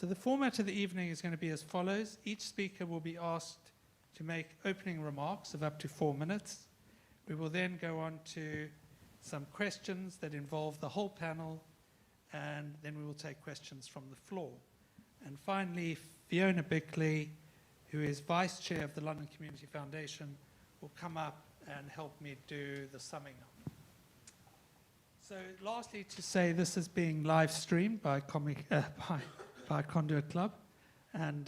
So the format of the evening is going to be as follows. Each speaker will be asked to make opening remarks of up to 4 minutes. We will then go on to some questions that involve the whole panel, and then we will take questions from the floor. And finally, Fiona Bickley, who is Vice Chair of the London Community Foundation, will come up and help me do the summing up. So lastly, to say this is being live streamed by Conduit Club. And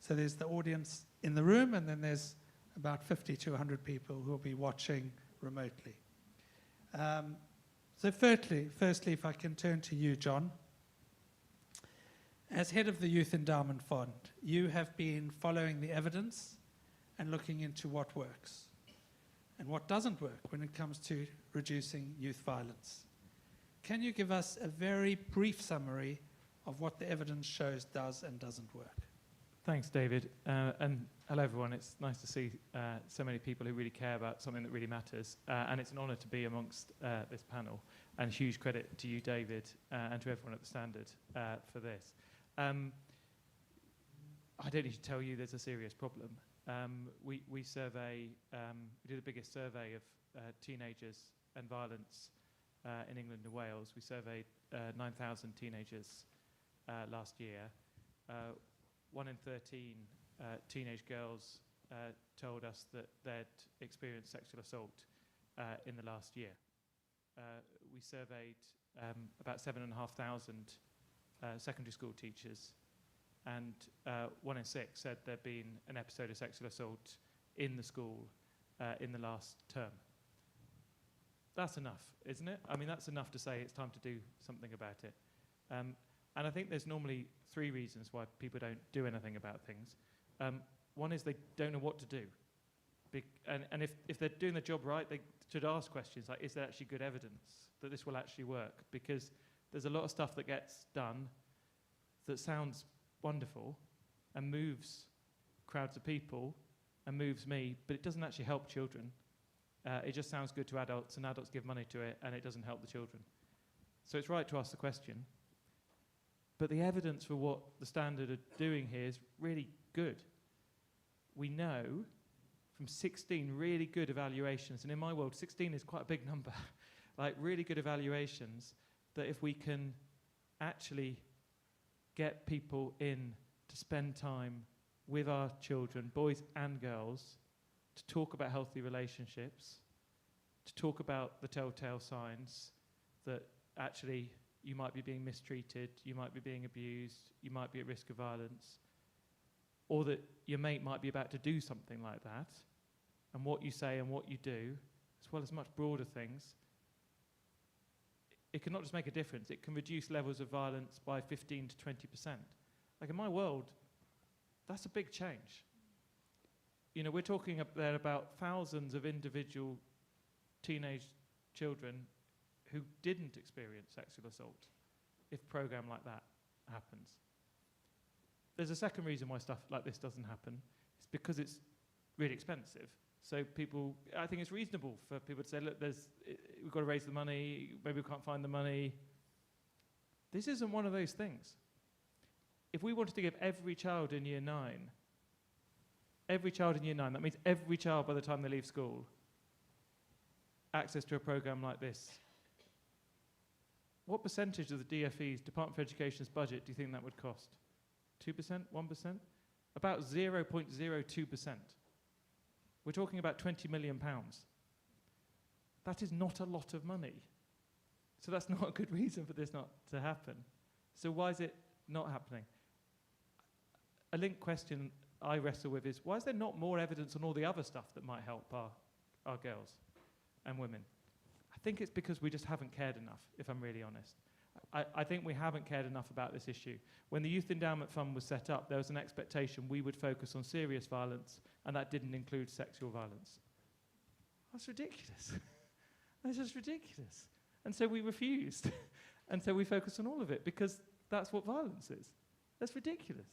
so there's the audience in the room, and then there's about 50 to 100 people who will be watching remotely. So firstly, if I can turn to you, Jon. As head of the Youth Endowment Fund, you have been following the evidence and looking into what works and what doesn't work when it comes to reducing youth violence. Can you give us a very brief summary of what the evidence shows does and doesn't work? Thanks, David. And hello, everyone. It's nice to see so many people who really care about something that really matters. And it's an honour to be amongst this panel. And huge credit to you, David, and to everyone at the Standard for this. I don't need to tell you there's a serious problem. We did the biggest survey of teenagers and violence in England and Wales. We surveyed 9,000 teenagers last year. 1 in 13 teenage girls told us that they'd experienced sexual assault in the last year. We surveyed about 7,500 secondary school teachers, and 1 in 6 said there'd been an episode of sexual assault in the school in the last term. That's enough, isn't it? I mean, that's enough to say it's time to do something about it. And I think there's normally 3 reasons why people don't do anything about things. One is they don't know what to do. And if they're doing the job right, they should ask questions like, is there actually good evidence that this will actually work? Because there's a lot of stuff that gets done that sounds wonderful and moves crowds of people and moves me, but it doesn't actually help children. It just sounds good to adults, and adults give money to it, and it doesn't help the children. So it's right to ask the question. But the evidence for what the Standard are doing here is really good. We know from 16 really good evaluations, and in my world, 16 is quite a big number, like really good evaluations, that if we can actually get people in to spend time with our children, boys and girls, to talk about healthy relationships, to talk about the telltale signs that actually you might be being mistreated, you might be being abused, you might be at risk of violence, or that your mate might be about to do something like that, and what you say and what you do, as well as much broader things, it can not just make a difference, it can reduce levels of violence by 15 to 20%. Like in my world, that's a big change. You know, we're talking up there about thousands of individual teenage children who didn't experience sexual assault if a program like that happens. There's a second reason why stuff like this doesn't happen. It's because it's really expensive. So I think it's reasonable for people to say, look, we've got to raise the money, maybe we can't find the money. This isn't one of those things. If we wanted to give every child in year 9, that means every child by the time they leave school, access to a program like this. What percentage of the DFE's, Department for Education's budget, do you think that would cost? 2%? 1%? About 0.02%. We're talking about £20 million. That is not a lot of money. So that's not a good reason for this not to happen. So why is it not happening? A linked question I wrestle with is, why is there not more evidence on all the other stuff that might help our girls and women? I think it's because we just haven't cared enough, if I'm really honest. I think we haven't cared enough about this issue. When the Youth Endowment Fund was set up, there was an expectation we would focus on serious violence, and that didn't include sexual violence. That's ridiculous. That's just ridiculous. And so we refused. And so we focused on all of it, because that's what violence is. That's ridiculous.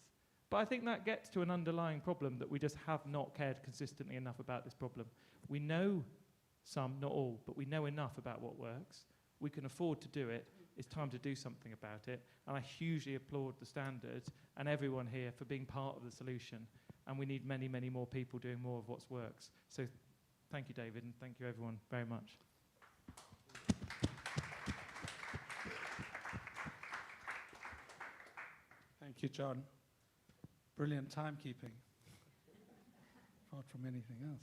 But I think that gets to an underlying problem that we just have not cared consistently enough about this problem. We know some, not all, but we know enough about what works. We can afford to do it, It's time to do something about it. And I hugely applaud the Standard and everyone here for being part of the solution. And we need many, many more people doing more of what works. So thank you, David, and thank you, everyone, very much. Thank you, John. Brilliant timekeeping, apart from anything else.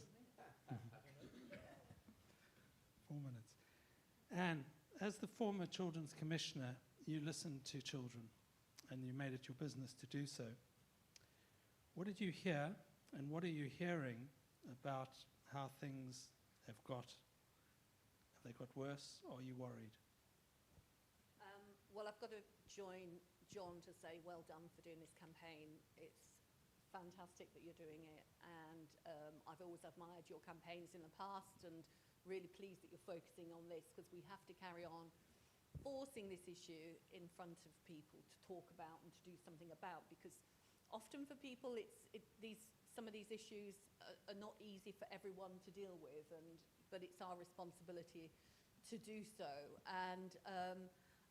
4 minutes. And as the former Children's Commissioner, you listened to children, and you made it your business to do so. What did you hear, and what are you hearing about how things have they got worse, or are you worried? Well, I've got to join John to say well done for doing this campaign. It's fantastic that you're doing it, and I've always admired your campaigns in the past and really pleased that you're focusing on this, because we have to carry on forcing this issue in front of people to talk about and to do something about, because often for people some of these issues are not easy for everyone to deal with, but it's our responsibility to do so. And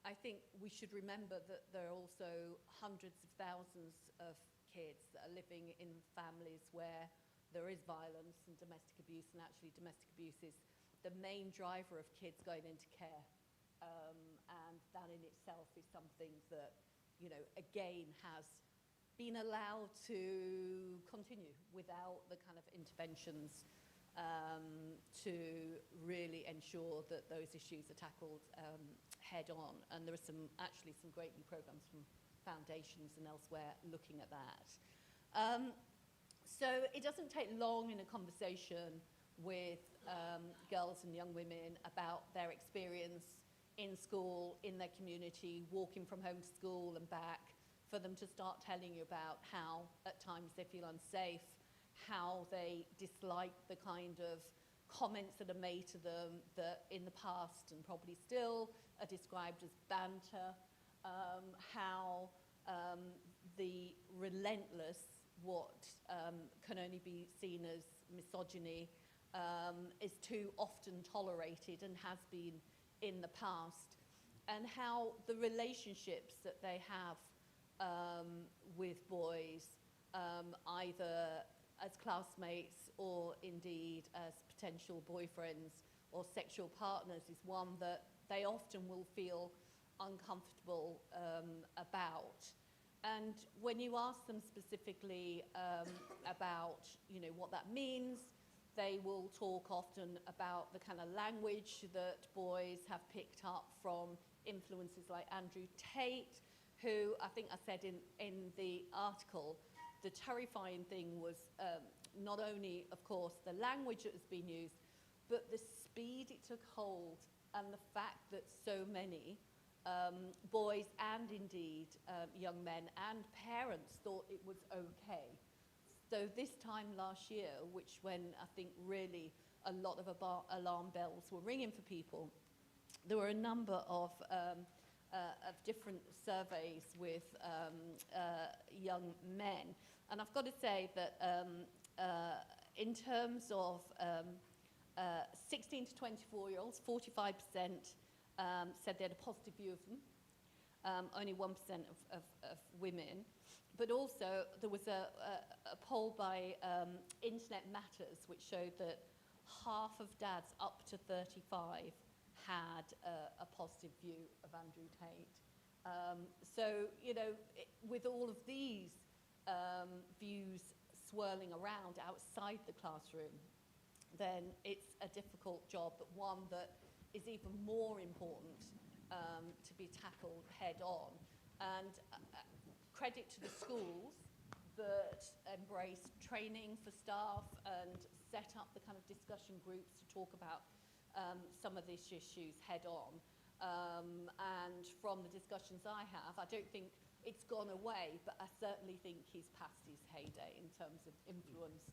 I think we should remember that there are also hundreds of thousands of kids that are living in families where there is violence and domestic abuse, and actually domestic abuse is the main driver of kids going into care. And that in itself is something that, again, has been allowed to continue without the kind of interventions to really ensure that those issues are tackled head on. And there are actually some great new programs from foundations and elsewhere looking at that. So it doesn't take long in a conversation with girls and young women about their experience in school, in their community, walking from home to school and back, for them to start telling you about how at times they feel unsafe, how they dislike the kind of comments that are made to them that in the past and probably still are described as banter, how the relentless, what can only be seen as misogyny, is too often tolerated and has been in the past, and how the relationships that they have with boys, either as classmates or indeed as potential boyfriends or sexual partners, is one that they often will feel uncomfortable about. And when you ask them specifically about, what that means, they will talk often about the kind of language that boys have picked up from influences like Andrew Tate, who I think I said in the article, the terrifying thing was not only, of course, the language that has been used, but the speed it took hold, and the fact that so many boys and indeed young men and parents thought it was okay. So this time last year, when I think really a lot of alarm bells were ringing for people, there were a number of different surveys with young men. And I've got to say that in terms of 16 to 24-year-olds, 45% said they had a positive view of them, only 1% of women. But also there was a poll by Internet Matters which showed that half of dads up to 35 had a positive view of Andrew Tate. So, with all of these views swirling around outside the classroom, then it's a difficult job, but one that is even more important to be tackled head on. And credit to the schools that embrace training for staff and set up the kind of discussion groups to talk about some of these issues head on. And from the discussions I have, I don't think it's gone away, but I certainly think he's past his heyday in terms of influence.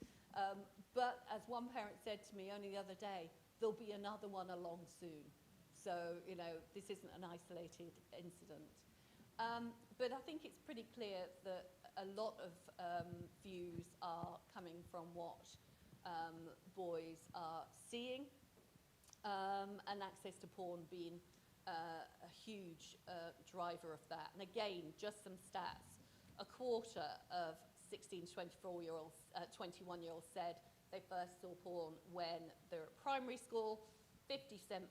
But as one parent said to me only the other day, there'll be another one along soon. So, this isn't an isolated incident. But I think it's pretty clear that a lot of views are coming from what boys are seeing, and access to porn being a huge driver of that. And again, just some stats. A quarter of 16 to 21-year-olds said they first saw porn when they're at primary school, 50%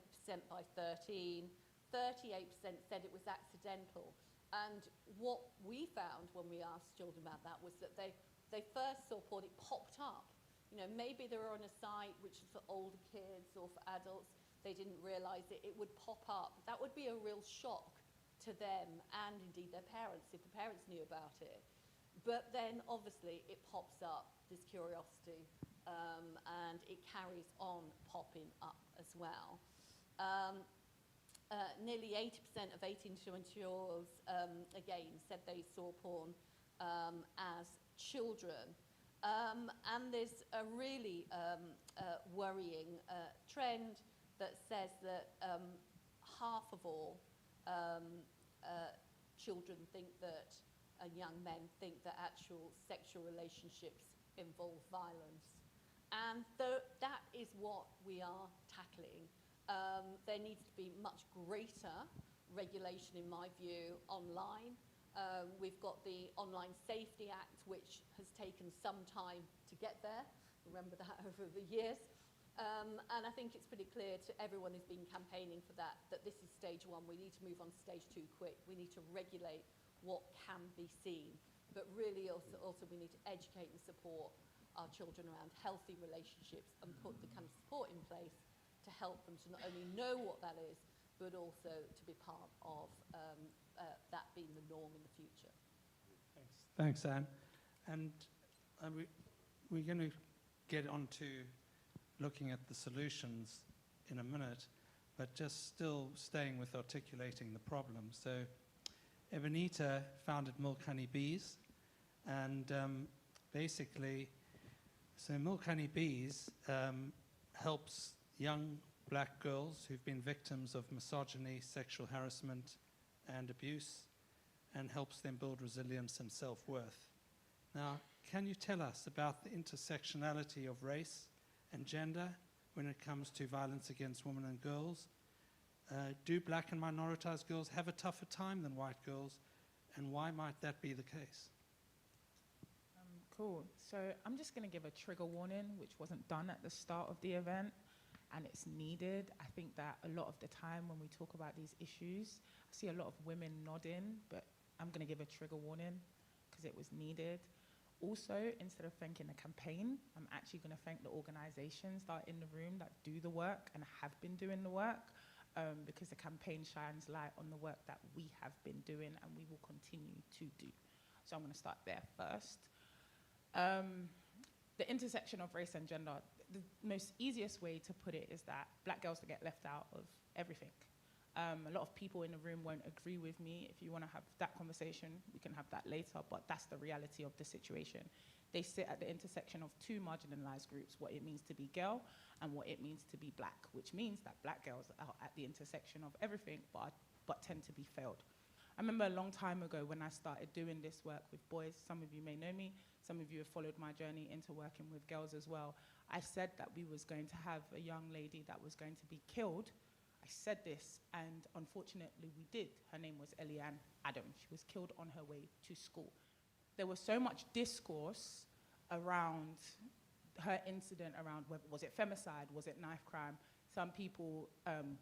by 13, 38% said it was accidental. And what we found when we asked children about that was that they first saw porn, it popped up. You know, maybe they were on a site which is for older kids or for adults, they didn't realise it, it would pop up. That would be a real shock to them and indeed their parents, if the parents knew about it. But then obviously it pops up, this curiosity, and it carries on popping up as well. Nearly 80% of 18 to 20-year-olds, again, said they saw porn as children. And there's a really worrying trend that says that half of all children think that, and young men think that actual sexual relationships involve violence. And that is what we are tackling. There needs to be much greater regulation, in my view, online. We've got the Online Safety Act, which has taken some time to get there. Remember that over the years. And I think it's pretty clear to everyone who's been campaigning for that this is stage one. We need to move on to stage two quick. We need to regulate what can be seen. But really also we need to educate and support our children around healthy relationships and put the kind of support in place to help them to not only know what that is, but also to be part of that being the norm in the future. Thanks, Anne. And we're going to get on to looking at the solutions in a minute, but just still staying with articulating the problem. So Ebinehita founded Milk Honey Bees, and basically, so Milk Honey Bees helps young black girls who've been victims of misogyny, sexual harassment, and abuse, and helps them build resilience and self-worth. Now, can you tell us about the intersectionality of race and gender when it comes to violence against women and girls? Do black and minoritized girls have a tougher time than white girls, and why might that be the case? Cool. So I'm just going to give a trigger warning, which wasn't done at the start of the event, and it's needed. I think that a lot of the time when we talk about these issues, I see a lot of women nodding, but I'm going to give a trigger warning because it was needed. Also, instead of thanking the campaign, I'm actually going to thank the organizations that are in the room that do the work and have been doing the work, because the campaign shines light on the work that we have been doing and we will continue to do. So I'm going to start there first. The intersection of race and gender, the most easiest way to put it is that black girls get left out of everything. A lot of people in the room won't agree with me. If you want to have that conversation, we can have that later, but that's the reality of the situation. They sit at the intersection of two marginalized groups, what it means to be girl and what it means to be black, which means that black girls are at the intersection of everything, but tend to be failed. I remember a long time ago when I started doing this work with boys, some of you may know me, some of you have followed my journey into working with girls as well. I said that we was going to have a young lady that was going to be killed. I said this, and unfortunately we did. Her name was Eliane Adam. She was killed on her way to school. There was so much discourse around her incident, around was it femicide, was it knife crime? Some people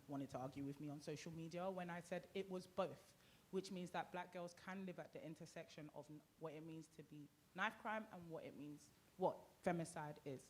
wanted to argue with me on social media when I said it was both, which means that black girls can live at the intersection of what it means to be knife crime and what femicide is.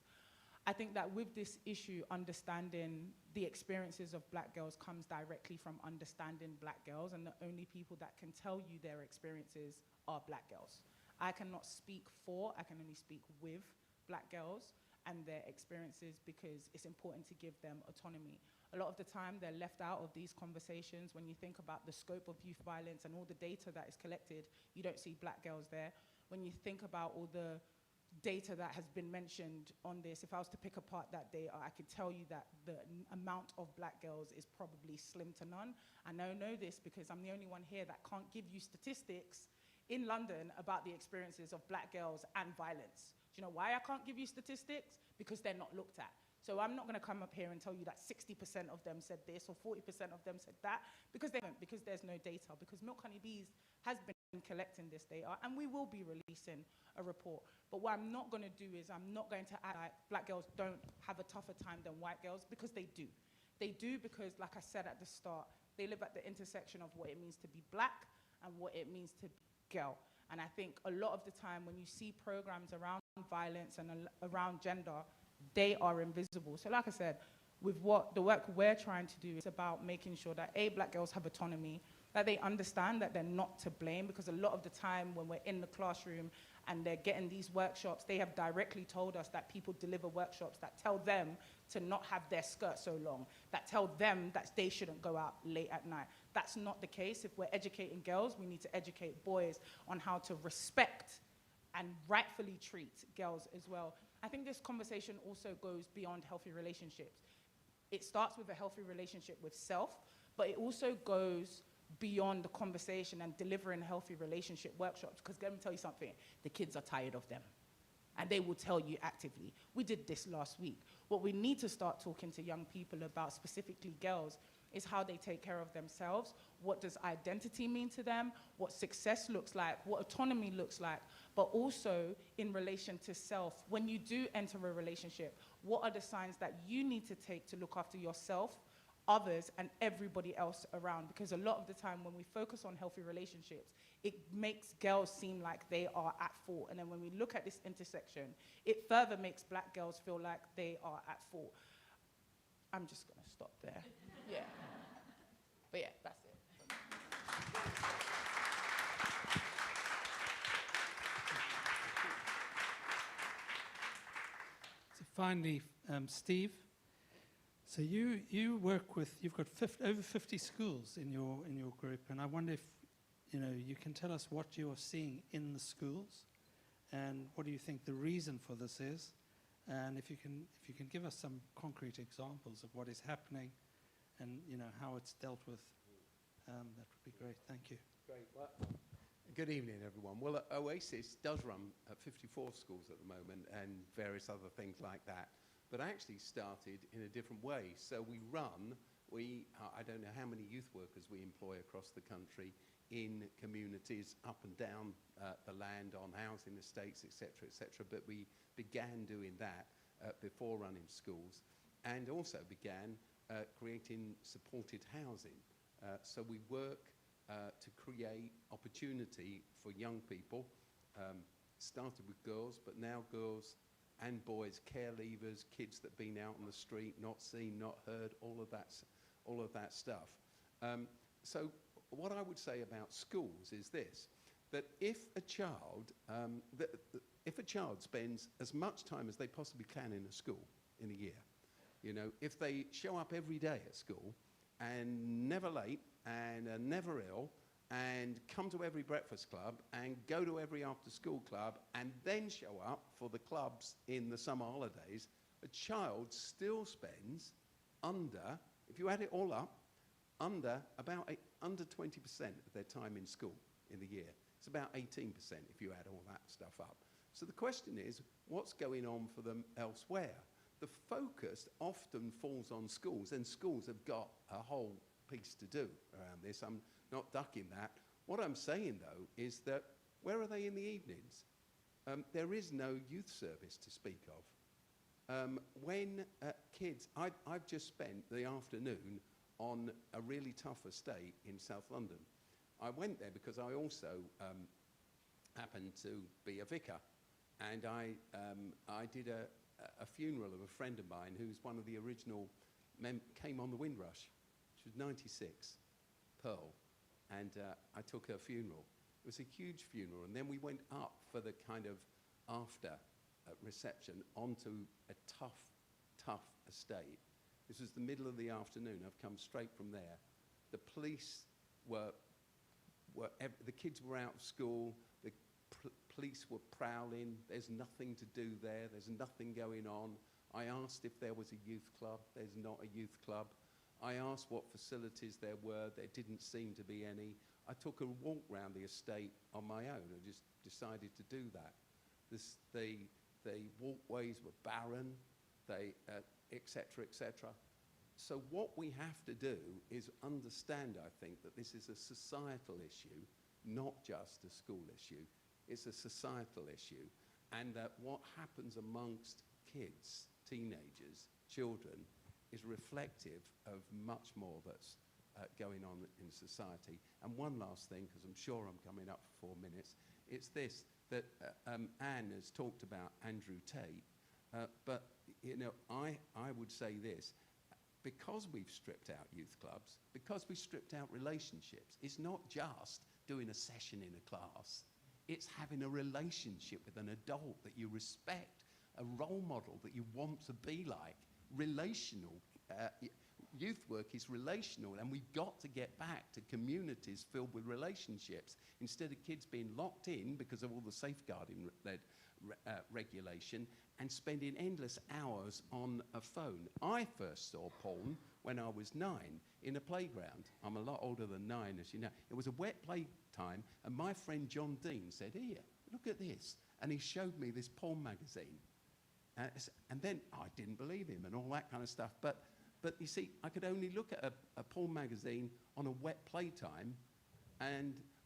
I think that with this issue, understanding the experiences of black girls comes directly from understanding black girls, and the only people that can tell you their experiences are black girls. I cannot speak for, I can only speak with black girls and their experiences because it's important to give them autonomy. A lot of the time they're left out of these conversations. When you think about the scope of youth violence and all the data that is collected, you don't see black girls there. When you think about all the data that has been mentioned on this, if I was to pick apart that data, I could tell you that the amount of black girls is probably slim to none. And I know this because I'm the only one here that can't give you statistics in London about the experiences of black girls and violence. Do you know why I can't give you statistics? Because they're not looked at. So I'm not going to come up here and tell you that 60% of them said this or 40% of them said that, because they don't, because there's no data, because Milk Honey Bees has been collecting this data, and we will be releasing a report. But what I'm not going to do is I'm not going to act like black girls don't have a tougher time than white girls, because they do. They do, because, like I said at the start, they live at the intersection of what it means to be black and what it means to be girl. And I think a lot of the time when you see programs around violence and around gender, they are invisible. So like I said, with what the work we're trying to do is about making sure that black girls have autonomy, that they understand that they're not to blame, because a lot of the time when we're in the classroom and they're getting these workshops, they have directly told us that people deliver workshops that tell them to not have their skirt so long, that tell them that they shouldn't go out late at night. That's not the case. If we're educating girls, we need to educate boys on how to respect and rightfully treat girls as well. I think this conversation also goes beyond healthy relationships. It starts with a healthy relationship with self, but it also goes beyond the conversation and delivering healthy relationship workshops, because let me tell you something, the kids are tired of them. And they will tell you actively. We did this last week. What we need to start talking to young people about, specifically girls, is how they take care of themselves. What does identity mean to them? What success looks like? What autonomy looks like? But also in relation to self, when you do enter a relationship, what are the signs that you need to take to look after yourself, others, and everybody else around? Because a lot of the time when we focus on healthy relationships, it makes girls seem like they are at fault. And then when we look at this intersection, it further makes black girls feel like they are at fault. I'm just gonna stop there. Yeah. But yeah, that's it. So finally, Steve, so you work with, you've got over 50 schools in your group, and I wonder if you can tell us what you're seeing in the schools, and what do you think the reason for this is, and if you can give us some concrete examples of what is happening, and how it's dealt with, that would be great. Thank you. Great. Well, good evening, everyone. Well, Oasis does run at 54 schools at the moment and various other things like that, but actually started in a different way. So we run, I don't know how many youth workers we employ across the country in communities up and down the land, on housing estates, etc., etc. But we began doing that before running schools, and also began creating supported housing. So we work to create opportunity for young people. Started with girls, but now girls and boys, care leavers, kids that have been out on the street, not seen, not heard, all of that stuff. So what I would say about schools is this, that if a child spends as much time as they possibly can in a school in a year, if they show up every day at school and never late and are never ill and come to every breakfast club and go to every after-school club and then show up for the clubs in the summer holidays, a child still spends under, if you add it all up, under 20% of their time in school in the year. It's about 18% if you add all that stuff up. So the question is, what's going on for them elsewhere? The focus often falls on schools, and schools have got a whole piece to do around this. I'm not ducking that. What I'm saying, though, is that where are they in the evenings? There is no youth service to speak of. When kids, I've just spent the afternoon on a really tough estate in South London. I went there because I also happened to be a vicar, and I did a funeral of a friend of mine who's one of the original came on the Windrush. She was 96, Pearl, and I took her funeral. It was a huge funeral, and then we went up for the kind of after reception onto a tough estate. This was the middle of the afternoon. I've come straight from there. The police the kids were out of school. The police were prowling. There's nothing to do there. There's nothing going on. I asked if there was a youth club. There's not a youth club. I asked what facilities there were. There didn't seem to be any. I took a walk round the estate on my own. I just decided to do that. The walkways were barren. etc., etc. So what we have to do is understand, I think, that this is a societal issue, not just a school issue. It's a societal issue, and that what happens amongst kids, teenagers, children, is reflective of much more that's going on in society. And one last thing, because I'm sure I'm coming up for 4 minutes, it's this, that Anne has talked about Andrew Tate, but you know, I would say this, because we've stripped out youth clubs, because we've stripped out relationships, it's not just doing a session in a class, it's having a relationship with an adult that you respect, a role model that you want to be like, relational. Youth work is relational, and we've got to get back to communities filled with relationships instead of kids being locked in because of all the safeguarding-led regulation and spending endless hours on a phone. I first saw porn when I was 9 in a playground. I'm a lot older than 9, as you know. It was a wet playtime, and my friend John Dean said, "Here, look at this." And he showed me this porn magazine. And then I didn't believe him and all that kind of stuff. But you see, I could only look at a porn magazine on a wet playtime.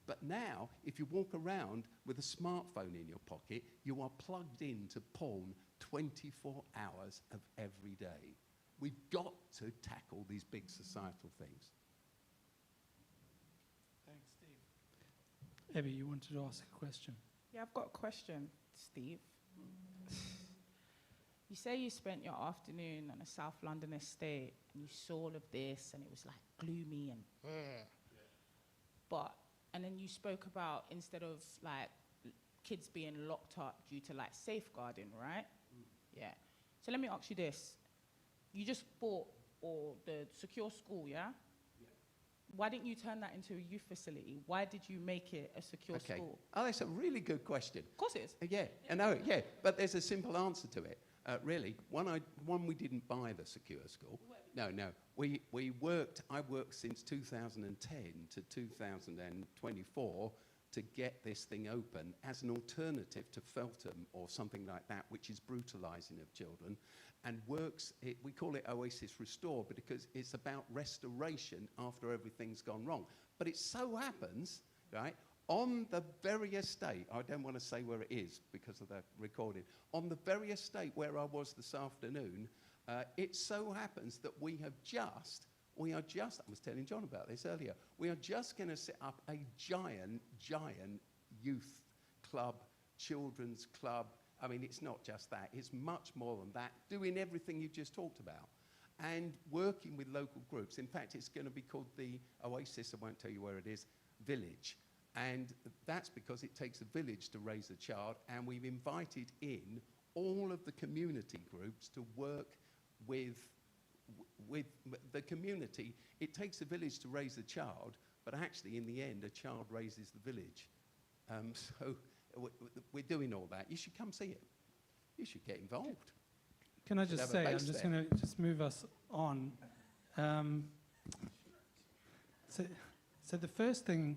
But now, if you walk around with a smartphone in your pocket, you are plugged into porn 24 hours of every day. We've got to tackle these big societal things. Thanks, Steve. Abby, you wanted to ask a question? Yeah, I've got a question, Steve. You say you spent your afternoon on a South London estate and you saw all of this and it was like gloomy and and then you spoke about instead of like kids being locked up due to like safeguarding, right? Yeah. So let me ask you this. You just bought the secure school, yeah? Why didn't you turn that into a youth facility? Why did you make it a secure school? Oh, that's a really good question. Of course it is. Yeah, I know, yeah, but there's a simple answer to it. Really, one, we didn't buy the secure school. No, I worked since 2010 to 2024 to get this thing open as an alternative to Feltham or something like that, which is brutalising of children, and we call it Oasis Restore because it's about restoration after everything's gone wrong. But it so happens, right, on the very estate, I don't want to say where it is because of the recording, on the very estate where I was this afternoon, it so happens that we are just, I was telling John about this earlier, we are just going to set up a giant youth club, children's club. I mean, it's not just that, it's much more than that, doing everything you just talked about. And working with local groups. In fact, it's going to be called the Oasis, I won't tell you where it is, Village. And that's because it takes a village to raise a child, and we've invited in all of the community groups to work with the community. It takes a village to raise a child, but actually in the end a child raises the village. So we're doing all that. You should come see it. You should get involved. Can I just say, I'm just going to just move us on. So the first thing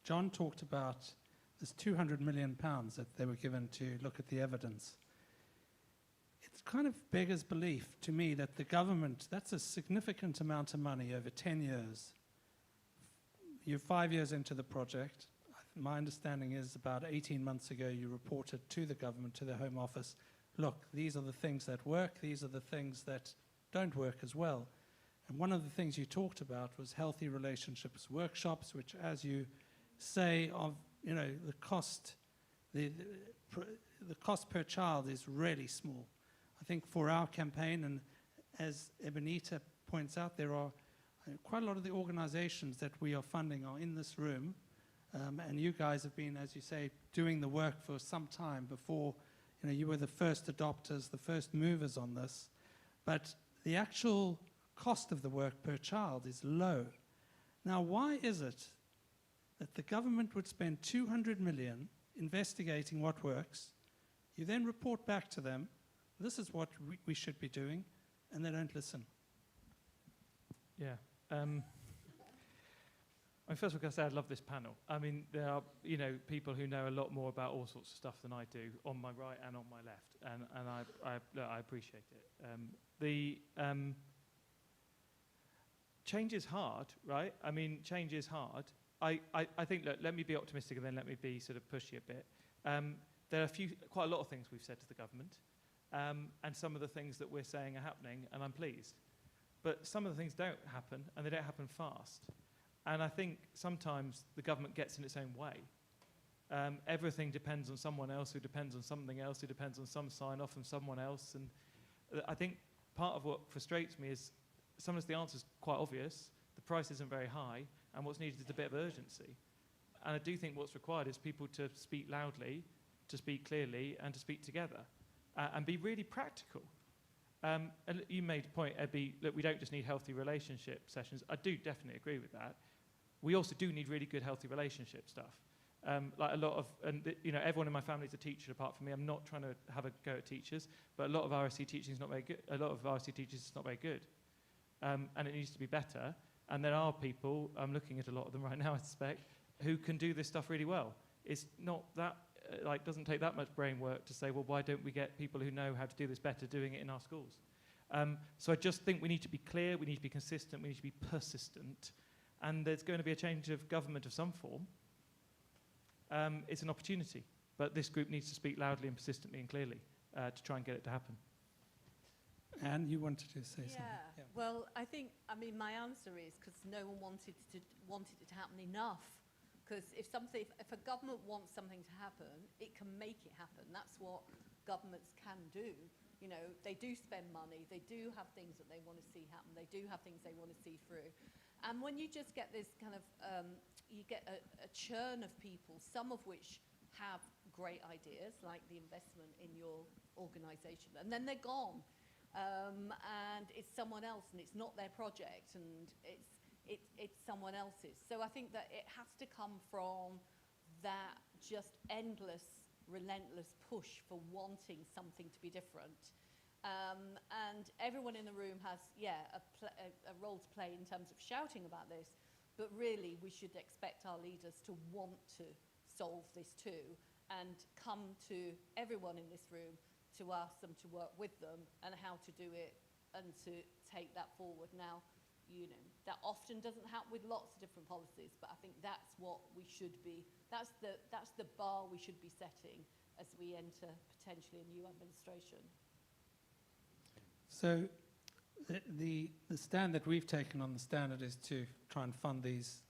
John talked about, this £200 million that they were given to look at the evidence. It kind of beggars belief to me that the government, that's a significant amount of money over 10 years. You're 5 years into the project. My understanding is about 18 months ago you reported to the government, to the Home Office, look, these are the things that work, these are the things that don't work as well. And one of the things you talked about was healthy relationships workshops, which, as you say, of the cost per child is really small. I think for our campaign, and as Ebinehita points out, there are quite a lot of the organizations that we are funding are in this room, and you guys have been, as you say, doing the work for some time before. You were the first adopters, the first movers on this, but the actual cost of the work per child is low. Now, why is it that the government would spend 200 million investigating what works, you then report back to them, this is what we should be doing, and they don't listen? Yeah. I mean, first of all, I say I love this panel. I mean, there are, you know, people who know a lot more about all sorts of stuff than I do on my right and on my left, and I appreciate it. Change is hard, right? I mean, change is hard. I think, look, let me be optimistic and then let me be sort of pushy a bit. There are quite a lot of things we've said to the government, and some of the things that we're saying are happening, and I'm pleased. But some of the things don't happen, and they don't happen fast. And I think sometimes the government gets in its own way. Everything depends on someone else who depends on something else who depends on some sign-off from someone else. And I think part of what frustrates me is sometimes the answer's quite obvious, the price isn't very high, and what's needed is a bit of urgency. And I do think what's required is people to speak loudly, to speak clearly, and to speak together, and be really practical. And you made a point, Ebby, that we don't just need healthy relationship sessions. I do definitely agree with that. We also do need really good healthy relationship stuff. Like a lot of, you know, everyone in my family is a teacher apart from me. I'm not trying to have a go at teachers, but a lot of RSC teaching is not very good. A lot of RSC teachers is not very good, and it needs to be better. And there are people, I'm looking at a lot of them right now, I suspect, who can do this stuff really well. It's not that, doesn't take that much brain work to say, well, why don't we get people who know how to do this better doing it in our schools? So I just think we need to be clear, we need to be consistent, we need to be persistent, and there's going to be a change of government of some form. It's an opportunity, but this group needs to speak loudly and persistently and clearly to try and get it to happen. Anne, you wanted to say something? Yeah. Well, I mean, my answer is because no one wanted it to happen enough. Because if a government wants something to happen, it can make it happen. That's what governments can do. You know, they do spend money. They do have things that they want to see happen. They do have things they want to see through. And when you just get this kind of, you get a churn of people, some of which have great ideas, like the investment in your organisation, and then they're gone. And it's someone else, and it's not their project, and it's someone else's. So I think that it has to come from that just endless, relentless push for wanting something to be different. And everyone in the room has, a role to play in terms of shouting about this, but really we should expect our leaders to want to solve this too, and come to everyone in this room to ask them to work with them and how to do it and to take that forward. Now, you know, that often doesn't happen with lots of different policies, but I think that's what we should be, that's the bar we should be setting as we enter potentially a new administration. So the stand that we've taken on the standard is to try and fund these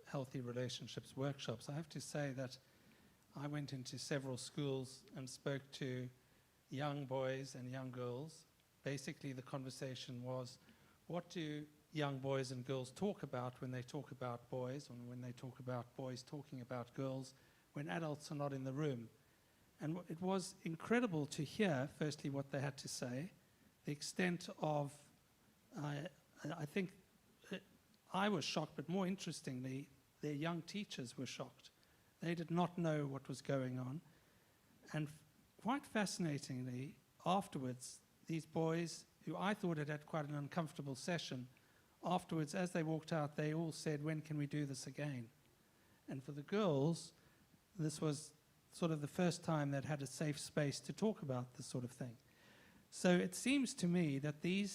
healthy relationships workshops. I have to say that I went into several schools and spoke to young boys and young girls. Basically, the conversation was, what do young boys and girls talk about when they talk about boys, or when they talk about boys talking about girls, when adults are not in the room? And it was incredible to hear, firstly, what they had to say, the extent of, I think, I was shocked, but more interestingly, their young teachers were shocked. They did not know what was going on. And quite fascinatingly, afterwards, these boys, who I thought had had quite an uncomfortable session, afterwards, as they walked out, they all said, when can we do this again? And for the girls, this was sort of the first time they'd had a safe space to talk about this sort of thing. So it seems to me that the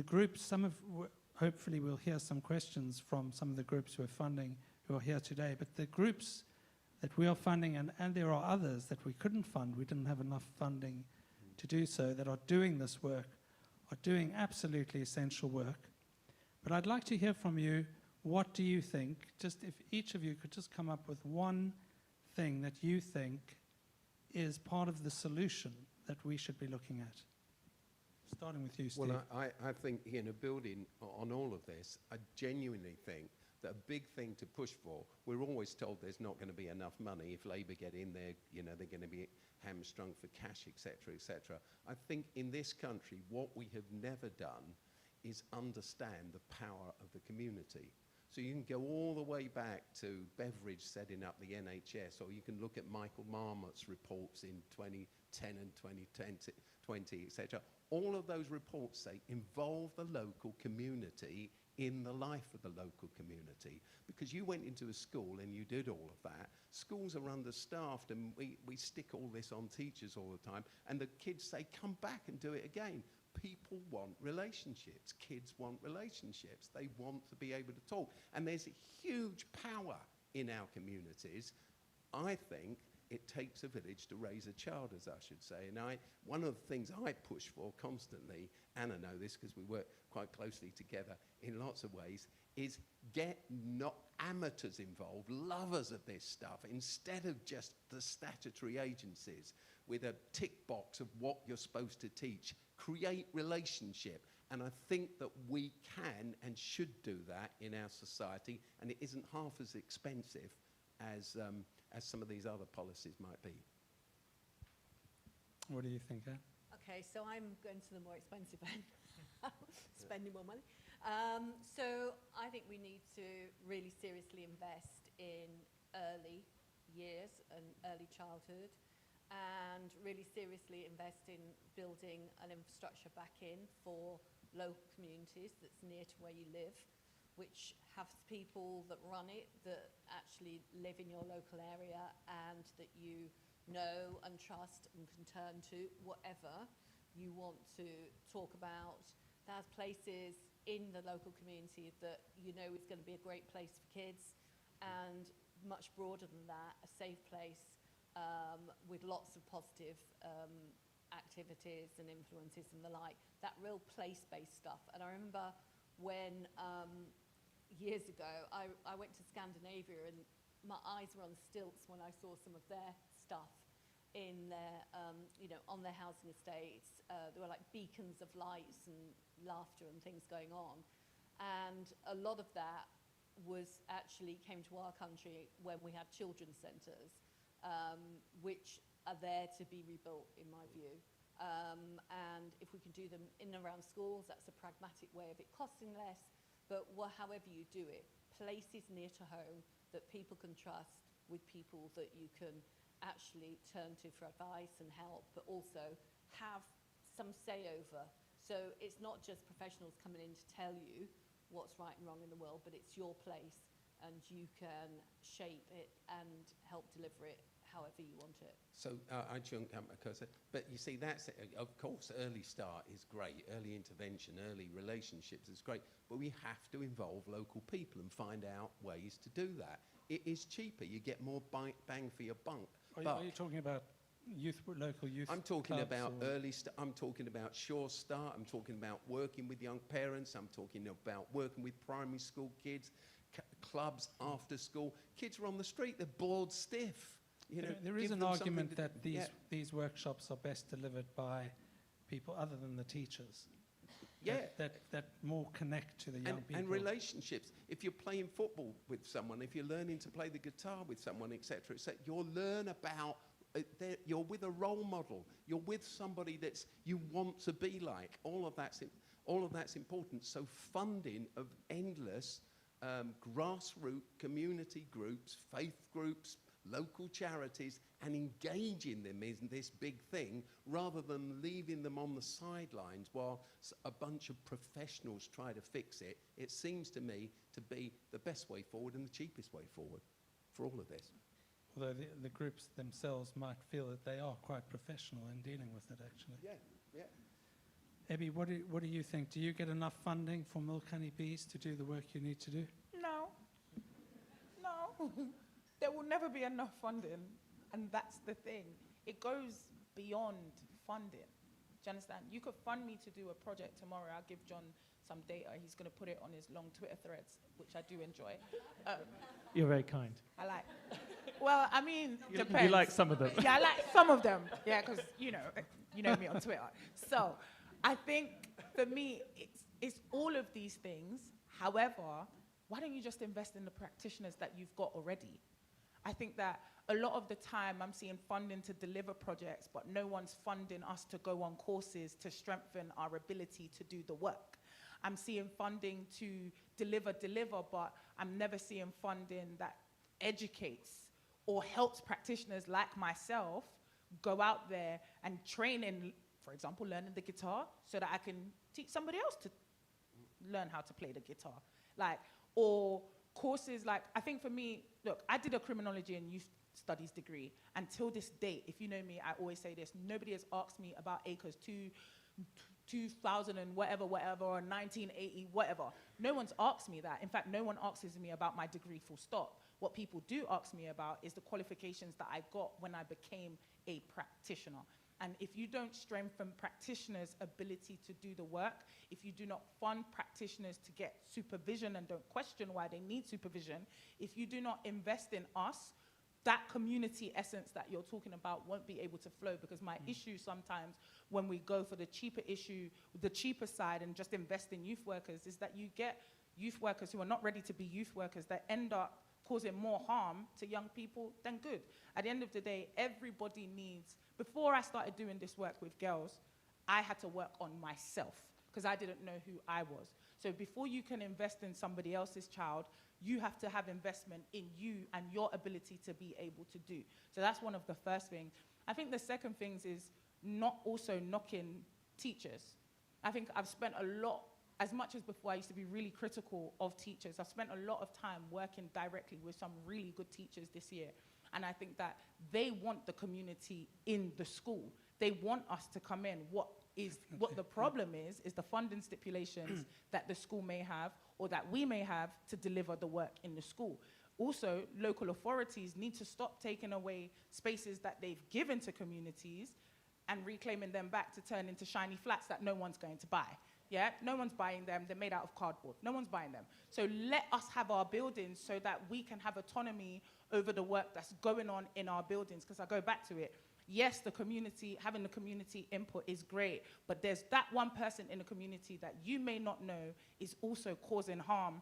groups, hopefully we'll hear some questions from some of the groups who are funding, who are here today, but the groups that we are funding, and there are others that we couldn't fund, we didn't have enough funding to do so, that are doing this work, are doing absolutely essential work. But I'd like to hear from you, what do you think? Just if each of you could just come up with one thing that you think is part of the solution that we should be looking at. Starting with you, Steve. Well, I think, you know, building on all of this, I genuinely think that a big thing to push for, we're always told there's not going to be enough money. If Labour get in there, you know, they're going to be hamstrung for cash, etc., etc. I think in this country, what we have never done is understand the power of the community. So you can go all the way back to Beveridge setting up the NHS, or you can look at Michael Marmot's reports in 2010 and 2020, etc. All of those reports say involve the local community in the life of the local community. Because you went into a school and you did all of that. Schools are understaffed, and we stick all this on teachers all the time, and the kids say, come back and do it again. People want relationships. Kids want relationships. They want to be able to talk. And there's a huge power in our communities. I think it takes a village to raise a child, as I should say. And one of the things I push for constantly, Anna knows this because we work quite closely together in lots of ways, is get not amateurs involved, lovers of this stuff, instead of just the statutory agencies with a tick box of what you're supposed to teach. Create relationship. And I think that we can and should do that in our society, and it isn't half as expensive as some of these other policies might be. What do you think, Anne? Okay, so I'm going to the more expensive end, spending more money. So I think we need to really seriously invest in early years and early childhood, and really seriously invest in building an infrastructure back in for local communities that's near to where you live, which has people that run it, that actually live in your local area and that you know and trust and can turn to whatever you want to talk about. There's places in the local community that you know is going to be a great place for kids, and much broader than that, a safe place with lots of positive activities and influences and the like, that real place-based stuff. And I remember when years ago I went to Scandinavia, and my eyes were on stilts when I saw some of their stuff in their, on their housing estates. There were like beacons of lights and laughter and things going on. And a lot of that was actually came to our country when we had children's centres, which are there to be rebuilt, in my view. And if we can do them in and around schools, that's a pragmatic way of it costing less. But however you do it, places near to home that people can trust, with people that you can actually turn to for advice and help, but also have some say over. So it's not just professionals coming in to tell you what's right and wrong in the world, but it's your place, and you can shape it and help deliver it however you want it. So I shouldn't come across it, but you see, that's, of course, early start is great, early intervention, early relationships is great, but we have to involve local people and find out ways to do that. It is cheaper, you get more bang for your buck. Are you talking about local youth I'm talking clubs about or early I'm talking about Sure Start, I'm talking about working with young parents, I'm talking about working with primary school kids, clubs after school. Kids are on the street, they're bored stiff. You know, there is give an them argument something that these workshops are best delivered by people other than the teachers. Yeah. That more connect to the young people. And relationships. If you're playing football with someone, if you're learning to play the guitar with someone, etc., you'll learn about, you're with a role model. You're with somebody that's you want to be like. All of that's important. So funding of endless grassroots community groups, faith groups, local charities, and engaging them in this big thing rather than leaving them on the sidelines while a bunch of professionals try to fix it, it seems to me to be the best way forward and the cheapest way forward for all of this. Although the groups themselves might feel that they are quite professional in dealing with it, actually. Yeah. Ebby, what do you think? Do you get enough funding for Milk Honey Bees to do the work you need to do? No. There will never be enough funding, and that's the thing. It goes beyond funding. Do you understand? You could fund me to do a project tomorrow. I'll give Jon some data. He's going to put it on his long Twitter threads, which I do enjoy. You're very kind. I like. Well, I mean, depends. You like some of them. Yeah, I like some of them. Yeah, because you know me on Twitter. So I think for me, it's all of these things. However, why don't you just invest in the practitioners that you've got already? I think that a lot of the time I'm seeing funding to deliver projects, but no one's funding us to go on courses to strengthen our ability to do the work. I'm seeing funding to deliver, but I'm never seeing funding that educates or helps practitioners like myself go out there and train in, for example, learning the guitar so that I can teach somebody else to learn how to play the guitar. Like, or courses like, I think for me, look, I did a criminology and youth studies degree. Until this date, if you know me, I always say this, nobody has asked me about ACRES 2000 and whatever, or 1980, whatever. No one's asked me that. In fact, no one asks me about my degree, full stop. What people do ask me about is the qualifications that I got when I became a practitioner. And if you don't strengthen practitioners' ability to do the work, if you do not fund practitioners to get supervision and don't question why they need supervision, if you do not invest in us, that community essence that you're talking about won't be able to flow, because my issue sometimes when we go for the cheaper issue, the cheaper side and just invest in youth workers, is that you get youth workers who are not ready to be youth workers that end up causing more harm to young people than good. At the end of the day, everybody needs, before I started doing this work with girls, I had to work on myself because I didn't know who I was. So before you can invest in somebody else's child, you have to have investment in you and your ability to be able to do. So that's one of the first things. I think the second thing is not also knocking teachers. I think I've spent a lot, as much as before I used to be really critical of teachers, I've spent a lot of time working directly with some really good teachers this year. And I think that they want the community in the school. They want us to come in. What the problem is the funding stipulations that the school may have or that we may have to deliver the work in the school. Also, local authorities need to stop taking away spaces that they've given to communities and reclaiming them back to turn into shiny flats that no one's going to buy. Yeah, no one's buying them. They're made out of cardboard. No one's buying them. So let us have our buildings so that we can have autonomy over the work that's going on in our buildings. Because I go back to it. Yes, the community, having the community input is great, but there's that one person in the community that you may not know is also causing harm,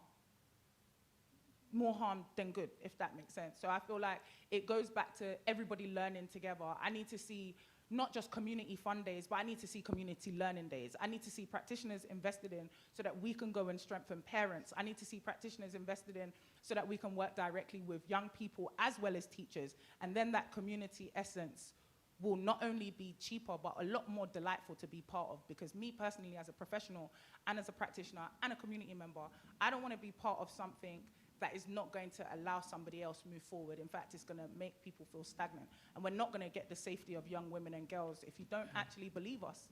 more harm than good, if that makes sense. So I feel like it goes back to everybody learning together. I need to see not just community fun days, but I need to see community learning days. I need to see practitioners invested in so that we can go and strengthen parents. I need to see practitioners invested in so that we can work directly with young people as well as teachers. And then that community essence will not only be cheaper, but a lot more delightful to be part of. Because me personally, as a professional and as a practitioner and a community member, I don't want to be part of something that is not going to allow somebody else move forward. In fact, it's going to make people feel stagnant. And we're not going to get the safety of young women and girls if you don't actually believe us.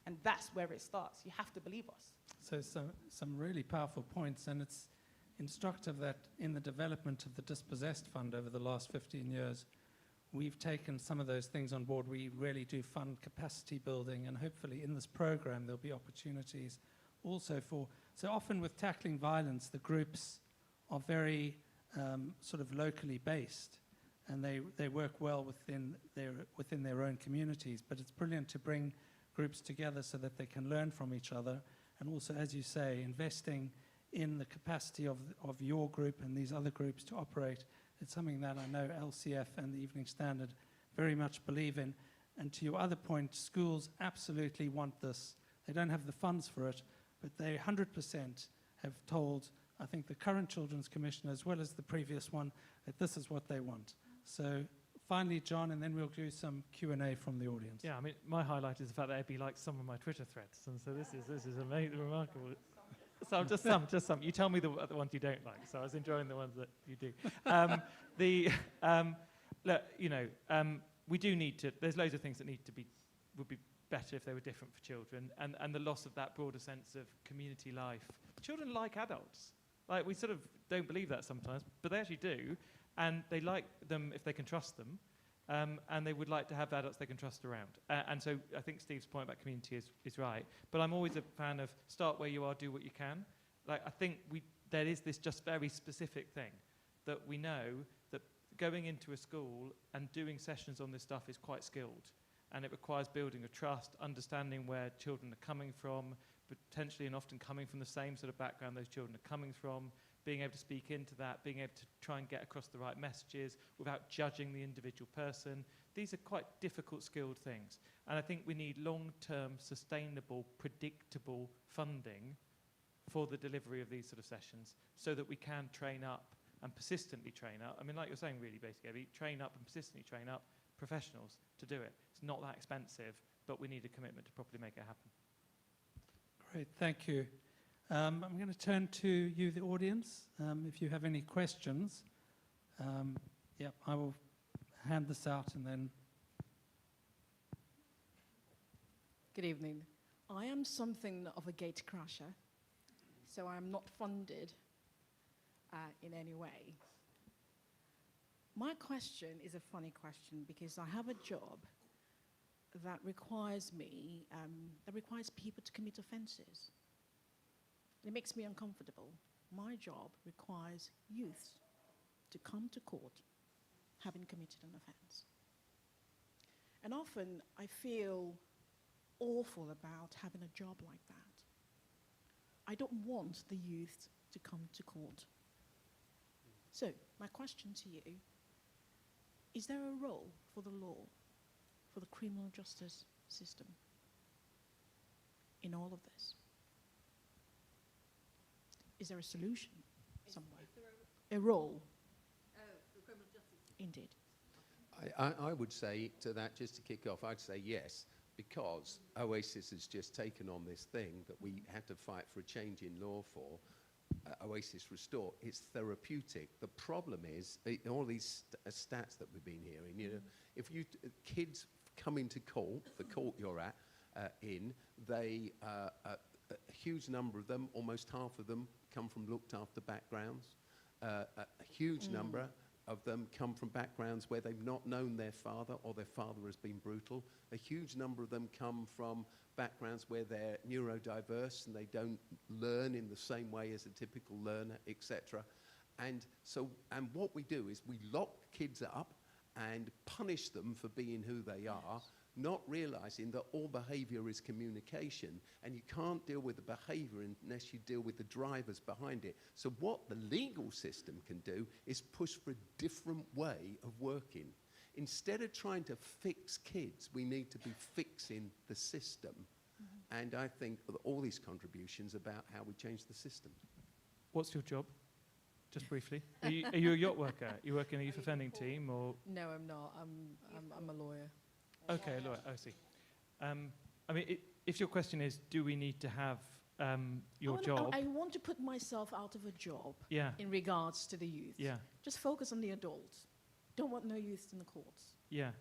And that's where it starts. You have to believe us. So some really powerful points, and it's instructive that in the development of the Dispossessed Fund over the last 15 years, we've taken some of those things on board. We really do fund capacity building, and hopefully in this program there'll be opportunities also for, so often with tackling violence, the groups are very sort of locally based, and they work well within their own communities, but it's brilliant to bring groups together so that they can learn from each other, and also, as you say, investing in the capacity of your group and these other groups to operate. It's something that I know LCF and the Evening Standard very much believe in. And to your other point, schools absolutely want this. They don't have the funds for it, but they 100% have told, I think, the current Children's Commissioner as well as the previous one, that this is what they want. So finally, Jon, and then we'll do some Q&A from the audience. Yeah, I mean, my highlight is the fact that Ebby likes some of my Twitter threads, and so this is amazing, remarkable. So just some. You tell me the ones you don't like. So I was enjoying the ones that you do. Look, we do need to. There's loads of things that would be better if they were different for children, and the loss of that broader sense of community life. Children like adults. Like, we sort of don't believe that sometimes, but they actually do, and they like them if they can trust them. And they would like to have adults they can trust around. And so I think Steve's point about community is right. But I'm always a fan of start where you are, do what you can. Like, I think there is this just very specific thing that we know that going into a school and doing sessions on this stuff is quite skilled. And it requires building a trust, understanding where children are coming from, potentially and often coming from the same sort of background those children are coming from, being able to speak into that, being able to try and get across the right messages without judging the individual person. These are quite difficult, skilled things. And I think we need long-term, sustainable, predictable funding for the delivery of these sort of sessions so that we can train up and persistently train up. I mean, like you're saying, really, basically, train up and persistently train up professionals to do it. It's not that expensive, but we need a commitment to properly make it happen. Great, thank you. I'm going to turn to you, the audience. If you have any questions, I will hand this out and then... Good evening. I am something of a gate crasher, so I'm not funded in any way. My question is a funny question because I have a job that requires me, that requires people to commit offences. It makes me uncomfortable. My job requires youth to come to court having committed an offence. And often I feel awful about having a job like that. I don't want the youth to come to court. So, my question to you, is there a role for the law, for the criminal justice system in all of this? Is there a solution somewhere? Is there A role? the criminal justice system? Indeed. I would say to that, just to kick off, I'd say yes, because Oasis has just taken on this thing that we had to fight for a change in law for, Oasis Restore. It's therapeutic. The problem is, all these stats that we've been hearing, you know, if you, kids come into court, the court you're at, they, a huge number of them, almost half of them, come from looked after backgrounds. A huge number of them come from backgrounds where they've not known their father or their father has been brutal. A huge number of them come from backgrounds where they're neurodiverse and they don't learn in the same way as a typical learner, etc. And so, and what we do is we lock kids up and punish them for being who they are, not realizing that all behavior is communication, and you can't deal with the behavior unless you deal with the drivers behind it. So what the legal system can do is push for a different way of working. Instead of trying to fix kids, we need to be fixing the system. And I think that all these contributions about how we change the system. What's your job? Just briefly. Are you a yacht worker? You work in a youth offending team, or? No, I'm not. I'm a lawyer. Okay, a lawyer. I see. I mean, if your question is, do we need to have your job? I want to put myself out of a job Yeah. in regards to the youth. Yeah. Just focus on the adults. Don't want no youth in the courts. Yeah.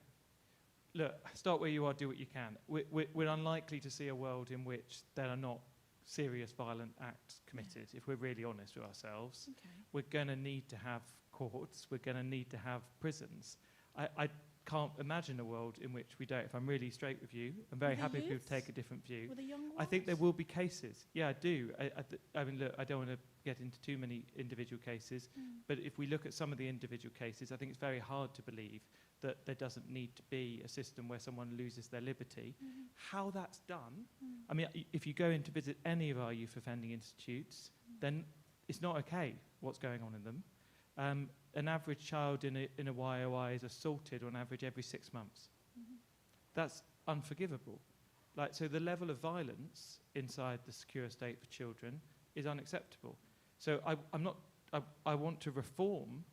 Look, start where you are, do what you can. We're unlikely to see a world in which there are not serious violent acts committed, if we're really honest with ourselves. Okay. We're going to need to have courts. We're going to need to have prisons. I can't imagine a world in which we don't. If I'm really straight with you, I'm very With the happy if you youths? take a different view. With the young ones? I think there will be cases. Yeah, I do. I mean, look, I don't want to get into too many individual cases, but if we look at some of the individual cases, I think it's very hard to believe that there doesn't need to be a system where someone loses their liberty. How that's done, I mean, if you go in to visit any of our youth offending institutes, then it's not okay what's going on in them. An average child in a YOI is assaulted on average every 6 months. That's unforgivable. Like, so the level of violence inside the secure estate for children is unacceptable. So I want to reform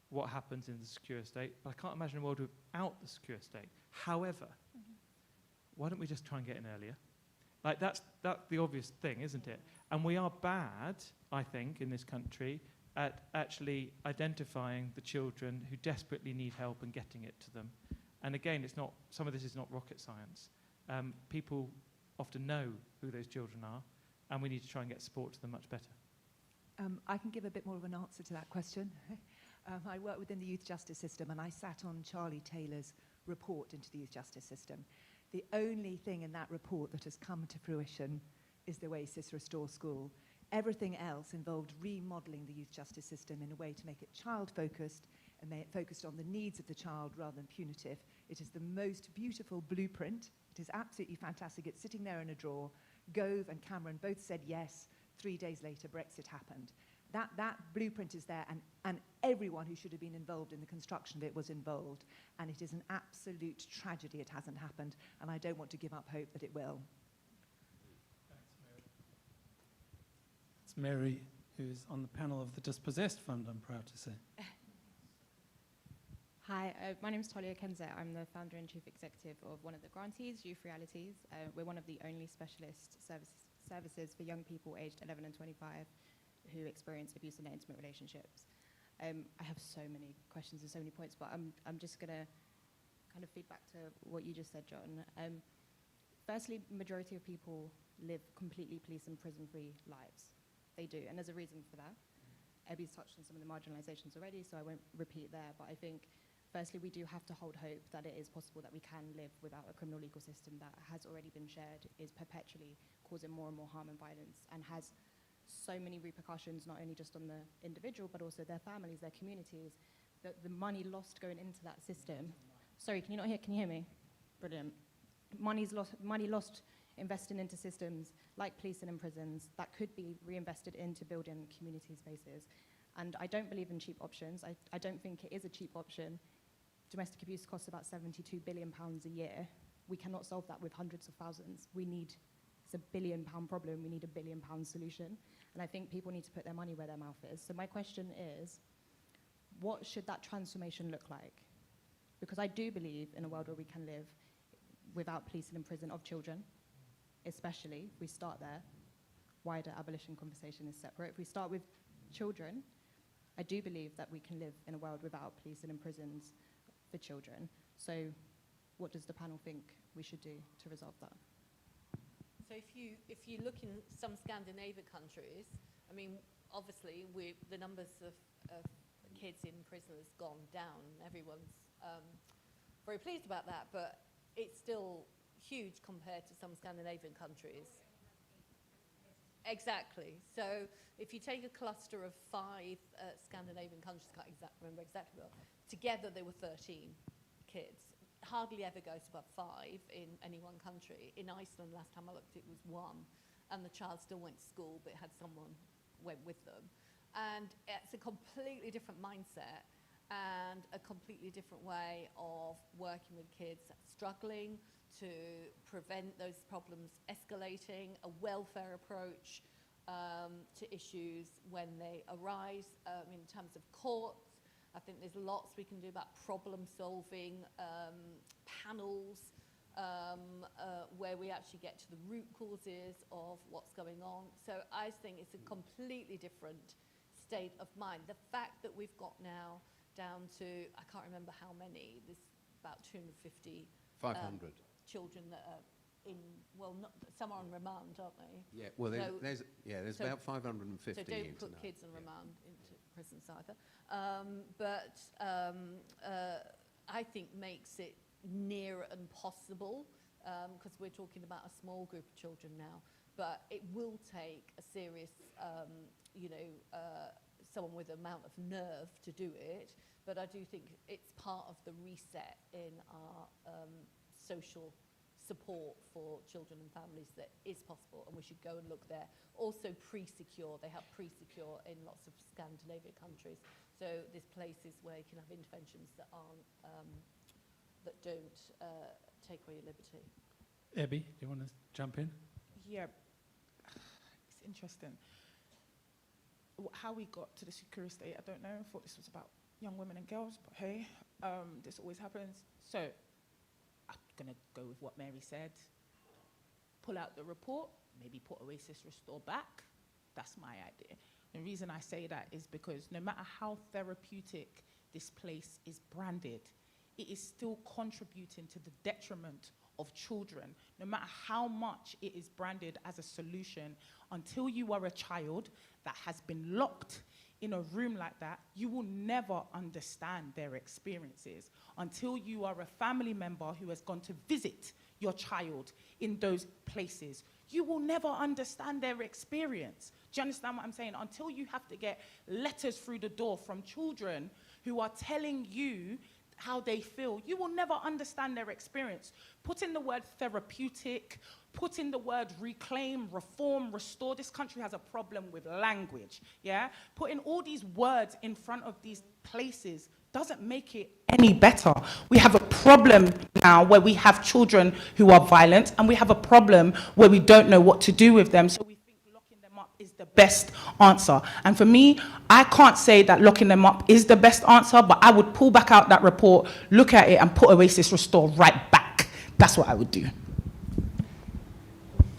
what happens in the secure estate, but I can't imagine a world without the secure estate. However, why don't we just try and get in earlier? Like, that's the obvious thing, isn't it? And we are bad, I think, in this country at actually identifying the children who desperately need help and getting it to them. And again, it's not, some of this is not rocket science. People often know who those children are, and we need to try and get support to them much better. I can give a bit more of an answer to that question. I work within the youth justice system, and I sat on Charlie Taylor's report into the youth justice system. The only thing in that report that has come to fruition is the Oasis Restore School. Everything else involved remodelling the youth justice system in a way to make it child-focused and focused on the needs of the child rather than punitive. It is the most beautiful blueprint. It is absolutely fantastic. It's sitting there in a drawer. Gove and Cameron both said yes. 3 days later, Brexit happened. That blueprint is there, and everyone who should have been involved in the construction of it was involved. And it is an absolute tragedy it hasn't happened, and I don't want to give up hope that it will. It's Mary, who's on the panel of the Dispossessed Fund, I'm proud to say. Hi, my name is Talia Kenze. I'm the founder and chief executive of one of the grantees, Youth Realities. We're one of the only specialist services for young people aged 11 and 25 who experience abuse in their intimate relationships. I have so many questions and so many points, but I'm just going to kind of feed back to what you just said, Jon. Firstly, majority of people live completely police and prison-free lives. They do, and there's a reason for that. Ebby's touched on some of the marginalizations already, so I won't repeat there, but I think firstly, we do have to hold hope that it is possible that we can live without a criminal legal system that has already been shared, is perpetually causing more and more harm and violence, and has so many repercussions, not only just on the individual, but also their families, their communities, the money lost going into that system. Sorry, can you hear me? Brilliant. Money lost investing into systems like policing and prisons that could be reinvested into building community spaces. And I don't believe in cheap options. I don't think it is a cheap option. Domestic abuse costs about £72 billion a year. We cannot solve that with hundreds of thousands. It's a £1 billion problem. We need a £1 billion solution. And I think people need to put their money where their mouth is. So my question is, what should that transformation look like? Because I do believe in a world where we can live without policing and prison of children, especially if we start there. Wider abolition conversation is separate. If we start with children, I do believe that we can live in a world without policing and prisons for children. So what does the panel think we should do to resolve that? So if you look in some Scandinavian countries, I mean, obviously the numbers of kids in prison has gone down. Everyone's very pleased about that, but it's still huge compared to some Scandinavian countries. Exactly. So if you take a cluster of 5 Scandinavian countries, I can't remember exactly, but together they were 13 kids. Hardly ever goes above 5 in any one country. In Iceland, last time I looked, it was 1, and the child still went to school, but it had someone went with them. And it's a completely different mindset and a completely different way of working with kids struggling to prevent those problems escalating, a welfare approach to issues when they arise. In terms of courts, I think there's lots we can do about problem solving, panels where we actually get to the root causes of what's going on. So I think it's a completely different state of mind. The fact that we've got now down to, I can't remember how many, there's about 250 500. children that are in, well, not, some are on remand, aren't they? Yeah, well, there's so- about 550 So don't into put that. kids on Yeah. remand into prisons either. I think makes it near impossible, because we're talking about a small group of children now, but it will take a serious, someone with an amount of nerve to do it, but I do think it's part of the reset in our social support for children and families that is possible, and we should go and look there. Also pre-secure, they have pre-secure in lots of Scandinavian countries, so there's places where you can have interventions that aren't, that don't take away your liberty. Ebby, do you want to jump in? Yeah, it's interesting. How we got to the secure state, I don't know. I thought this was about young women and girls, but hey, this always happens. So I'm going to go with what Mary said. Pull out the report, maybe put Oasis Restore back. That's my idea. The reason I say that is because no matter how therapeutic this place is branded, it is still contributing to the detriment of children. No matter how much it is branded as a solution, until you are a child that has been locked in a room like that, you will never understand their experiences. Until you are a family member who has gone to visit your child in those places, you will never understand their experience. Do you understand what I'm saying? Until you have to get letters through the door from children who are telling you how they feel, you will never understand their experience. Put in the word therapeutic, put in the word reclaim, reform, restore. This country has a problem with language, yeah? Putting all these words in front of these places doesn't make it any better. We have a problem now where we have children who are violent, and we have a problem where we don't know what to do with them. So we think locking them up is the best answer. And for me, I can't say that locking them up is the best answer, but I would pull back out that report, look at it, and put Oasis Restore right back. That's what I would do.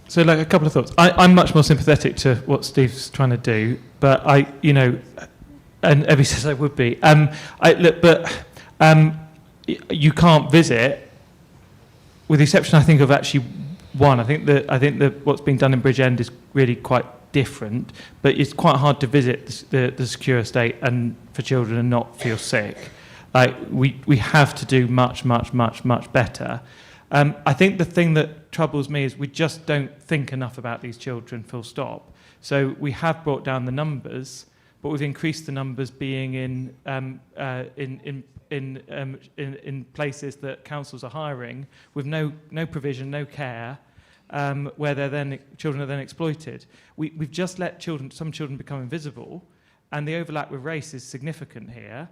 So, like, a couple of thoughts. I'm much more sympathetic to what Steve's trying to do, but and Evie says I would be. You can't visit, with the exception, I think, of actually one. I think that what's being done in Bridgend is really quite different, but it's quite hard to visit the secure estate and for children and not feel sick. Like, we have to do much better. I think the thing that troubles me is we just don't think enough about these children, full stop. So we have brought down the numbers, but we've increased the numbers being in places that councils are hiring with no provision, no care, where children are then exploited. We've just let some children become invisible, and the overlap with race is significant here.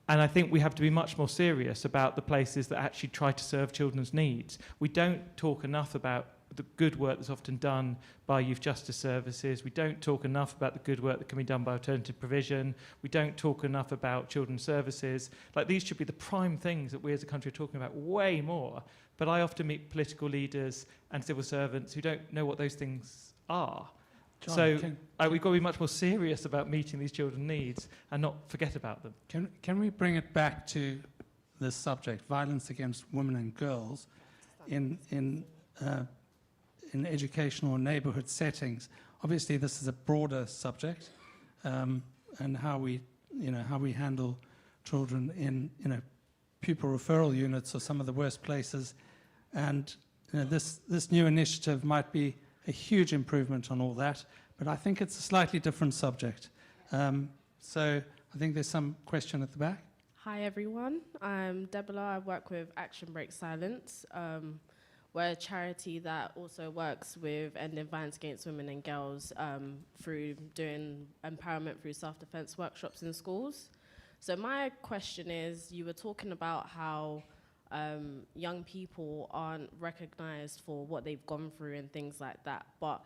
And I think we have to be much more serious about the places that actually try to serve children's needs. We don't talk enough about the good work that's often done by youth justice services. We don't talk enough about the good work that can be done by alternative provision. We don't talk enough about children's services. Like, these should be the prime things that we as a country are talking about way more. But I often meet political leaders and civil servants who don't know what those things are. John, so we've got to be much more serious about meeting these children's needs and not forget about them. Can we bring it back to this subject, violence against women and girls in educational or neighbourhood settings? Obviously, this is a broader subject, and how we handle children in pupil referral units or some of the worst places. And this new initiative might be a huge improvement on all that, but I think it's a slightly different subject. So I think there's some question at the back. Hi everyone, I'm Deborah. I work with Action Break Silence. We're a charity that also works with ending violence against women and girls through doing empowerment through self-defense workshops in schools. So my question is, you were talking about how young people aren't recognized for what they've gone through and things like that. But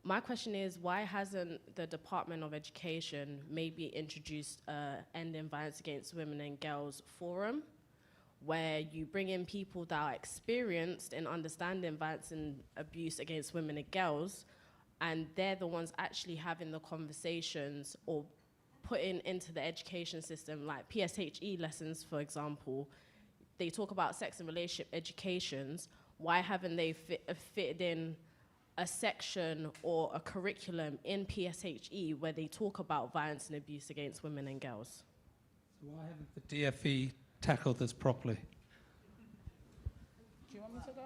my question is, why hasn't the Department of Education maybe introduced Ending Violence Against Women and Girls Forum, where you bring in people that are experienced in understanding violence and abuse against women and girls, and they're the ones actually having the conversations or putting into the education system, like PSHE lessons, for example. They talk about sex and relationship educations. Why haven't they fitted in a section or a curriculum in PSHE where they talk about violence and abuse against women and girls? So why haven't the DFE tackled this properly? Do you want me to go?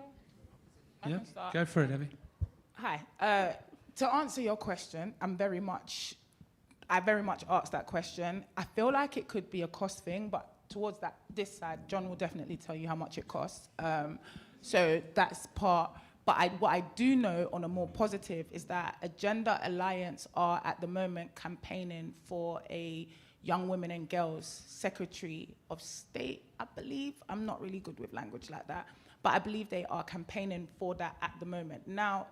Yeah, I can start. go for it, Evie. Hi. To answer your question, I very much asked that question. I feel like it could be a cost thing, but towards this side, John will definitely tell you how much it costs. So that's part. But what I do know on a more positive is that Agenda Alliance are at the moment campaigning for a Young Women and Girls Secretary of State, I believe. I'm not really good with language like that, but I believe they are campaigning for that at the moment. Now,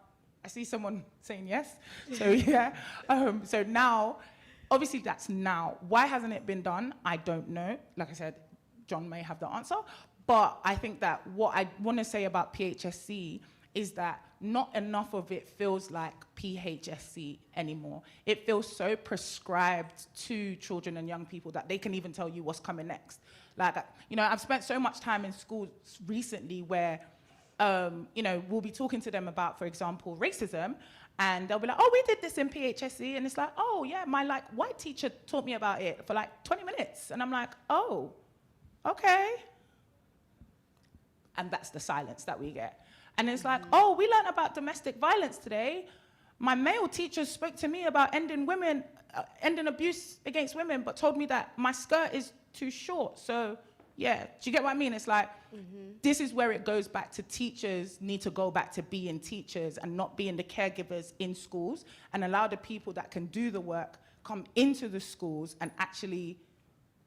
I see someone saying yes, so yeah. So now, obviously that's now. Why hasn't it been done? I don't know. Like I said, John may have the answer, but I think that what I want to say about PHSC is that not enough of it feels like PHSC anymore. It feels so prescribed to children and young people that they can even tell you what's coming next. Like, I've spent so much time in schools recently where, we'll be talking to them about, for example, racism, and they'll be like, oh, we did this in PHSC, and it's like, oh, yeah, my, white teacher taught me about it for, 20 minutes, and I'm like, oh, okay. And that's the silence that we get. And it's like, oh, we learned about domestic violence today. My male teacher spoke to me about ending abuse against women, but told me that my skirt is too short. So, yeah, do you get what I mean? It's like, this is where it goes back to teachers need to go back to being teachers and not being the caregivers in schools, and allow the people that can do the work come into the schools and actually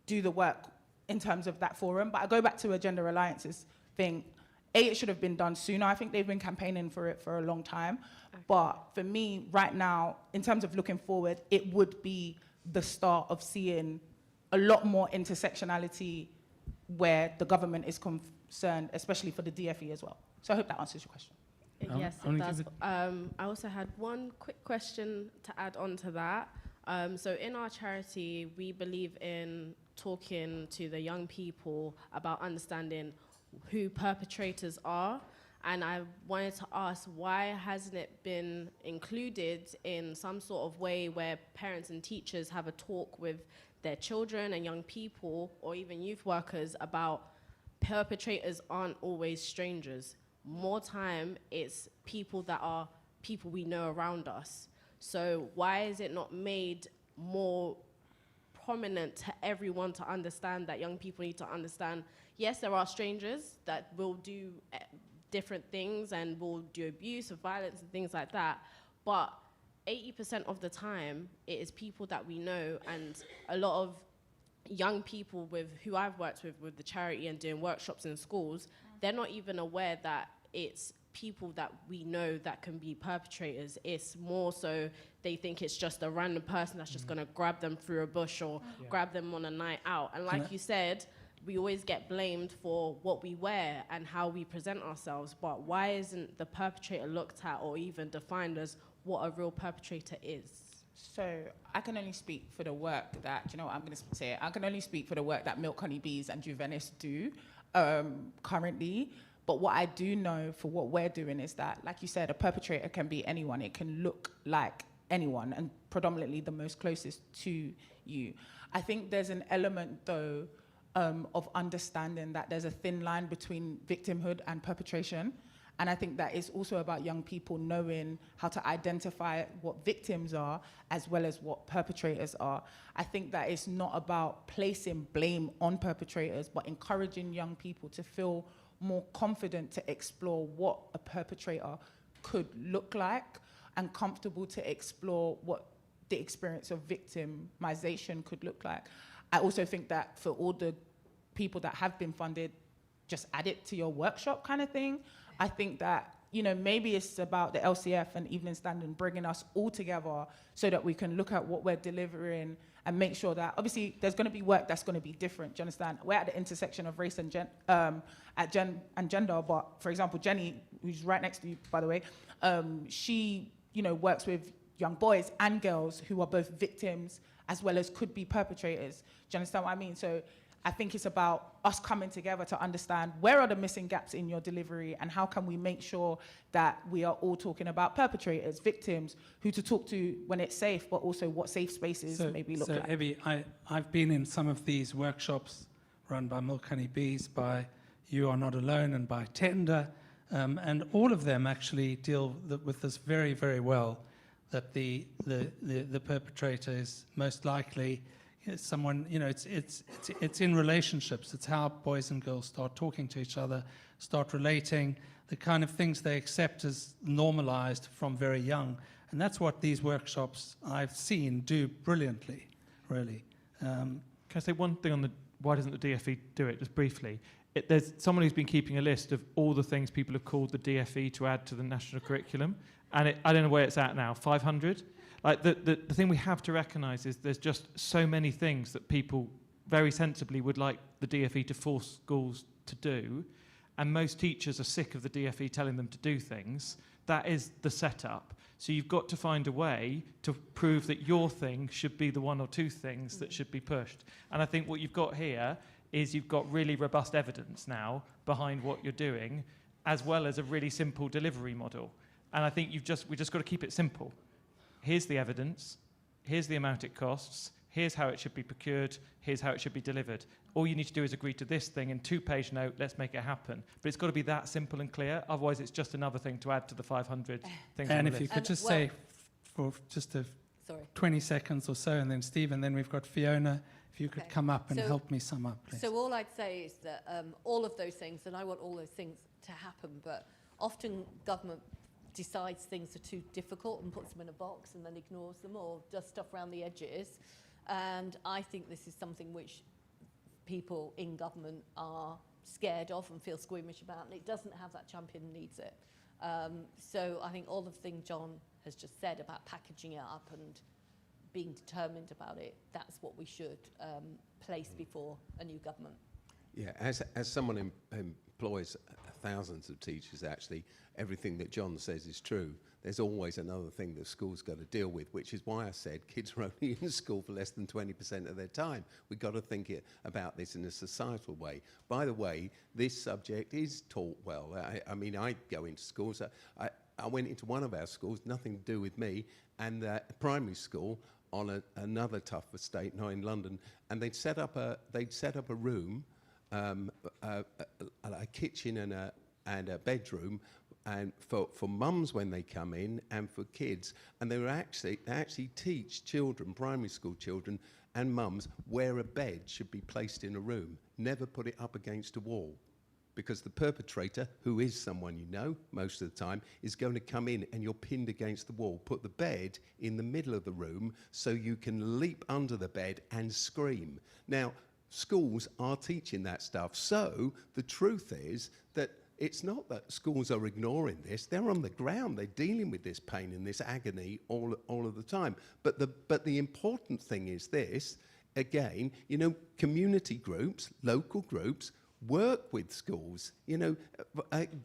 do the work in terms of that forum. But I go back to Agenda Alliance's thing. It should have been done sooner. I think they've been campaigning for it for a long time. Okay. But for me, right now, in terms of looking forward, it would be the start of seeing a lot more intersectionality where the government is concerned, especially for the DFE as well. So I hope that answers your question. Yes, it does. I also had one quick question to add on to that. So in our charity, we believe in talking to the young people about understanding who perpetrators are. And I wanted to ask, why hasn't it been included in some sort of way where parents and teachers have a talk with their children and young people, or even youth workers, about perpetrators aren't always strangers. More time, it's people that are people we know around us. So why is it not made more prominent to everyone to understand that young people need to understand, yes, there are strangers that will do different things and will do abuse or violence and things like that, but 80% of the time, it is people that we know, and a lot of young people who I've worked with the charity and doing workshops in schools, they're not even aware that it's people that we know that can be perpetrators. It's more so they think it's just a random person that's just gonna grab them through a bush or grab them on a night out. And like you said, we always get blamed for what we wear and how we present ourselves, but why isn't the perpetrator looked at or even defined as what a real perpetrator is? So I can only speak for the work that, you know what, I'm going to say it. I can only speak for the work that Milk Honeybees and Juvenis do currently. But what I do know for what we're doing is that, like you said, a perpetrator can be anyone. It can look like anyone, and predominantly the most closest to you. I think there's an element, though, of understanding that there's a thin line between victimhood and perpetration. And I think that it's also about young people knowing how to identify what victims are as well as what perpetrators are. I think that it's not about placing blame on perpetrators, but encouraging young people to feel more confident to explore what a perpetrator could look like and comfortable to explore what the experience of victimization could look like. I also think that for all the people that have been funded, just add it to your workshop kind of thing. I think that, you know, maybe it's about the LCF and Evening Standard bringing us all together so that we can look at what we're delivering and make sure that, obviously, there's going to be work that's going to be different. Do you understand? We're at the intersection of race and gender, but, for example, Jenny, who's right next to you, by the way, she, you know, works with young boys and girls who are both victims as well as could be perpetrators. Do you understand what I mean? So I think it's about us coming together to understand where are the missing gaps in your delivery and how can we make sure that we are all talking about perpetrators, victims, who to talk to when it's safe, but also what safe spaces maybe look like. So, Ebby, I've been in some of these workshops run by Milk Honey Bees, by You Are Not Alone, and by Tender, and all of them actually deal with this very, very well, that the perpetrator is most likely someone, you know, it's in relationships. It's how boys and girls start talking to each other, start relating, the kind of things they accept as normalized from very young. And that's what these workshops I've seen do brilliantly, really. Can I say one thing on the why doesn't the DFE do it, just briefly? There's someone who's been keeping a list of all the things people have called the DFE to add to the national curriculum, and I don't know where it's at now, 500? Like the thing we have to recognise is there's just so many things that people very sensibly would like the DFE to force schools to do, and most teachers are sick of the DFE telling them to do things. That is the setup. So you've got to find a way to prove that your thing should be the one or two things that should be pushed. And I think what you've got here is you've got really robust evidence now behind what you're doing, as well as a really simple delivery model. And I think we just got to keep it simple. Here's the evidence, here's the amount it costs, here's how it should be procured, here's how it should be delivered. All you need to do is agree to this thing in 2-page note, let's make it happen. But it's got to be that simple and clear, otherwise it's just another thing to add to the 500 things on And the if you list. could just say for just 20 seconds or so, and then Steve, and then we've got Fiona, if you could come up and help me sum up, please. So all I'd say is that all of those things, and I want all those things to happen, but often government decides things are too difficult and puts them in a box and then ignores them or does stuff around the edges. And I think this is something which people in government are scared of and feel squeamish about, and it doesn't have that champion needs it. So I think all the things John has just said about packaging it up and being determined about it, that's what we should place before a new government. Yeah, as someone employs thousands of teachers actually, everything that Jon says is true. There's always another thing that school's got to deal with, which is why I said kids are only in school for less than 20% of their time. We've got to think about this in a societal way. By the way, this subject is taught well. I mean, I go into schools. I went into one of our schools, nothing to do with me, and primary school on another tough estate now in London, and they'd set up a room, a kitchen and a bedroom, and for mums when they come in, and for kids, and they actually teach children, primary school children, and mums where a bed should be placed in a room. Never put it up against a wall, because the perpetrator, who is someone you know most of the time, is going to come in and you're pinned against the wall. Put the bed in the middle of the room so you can leap under the bed and scream. Now, schools are teaching that stuff. So the truth is that it's not that schools are ignoring this. They're on the ground. They're dealing with this pain and this agony all of the time. But the important thing is this, again, you know, community groups, local groups, work with schools, you know,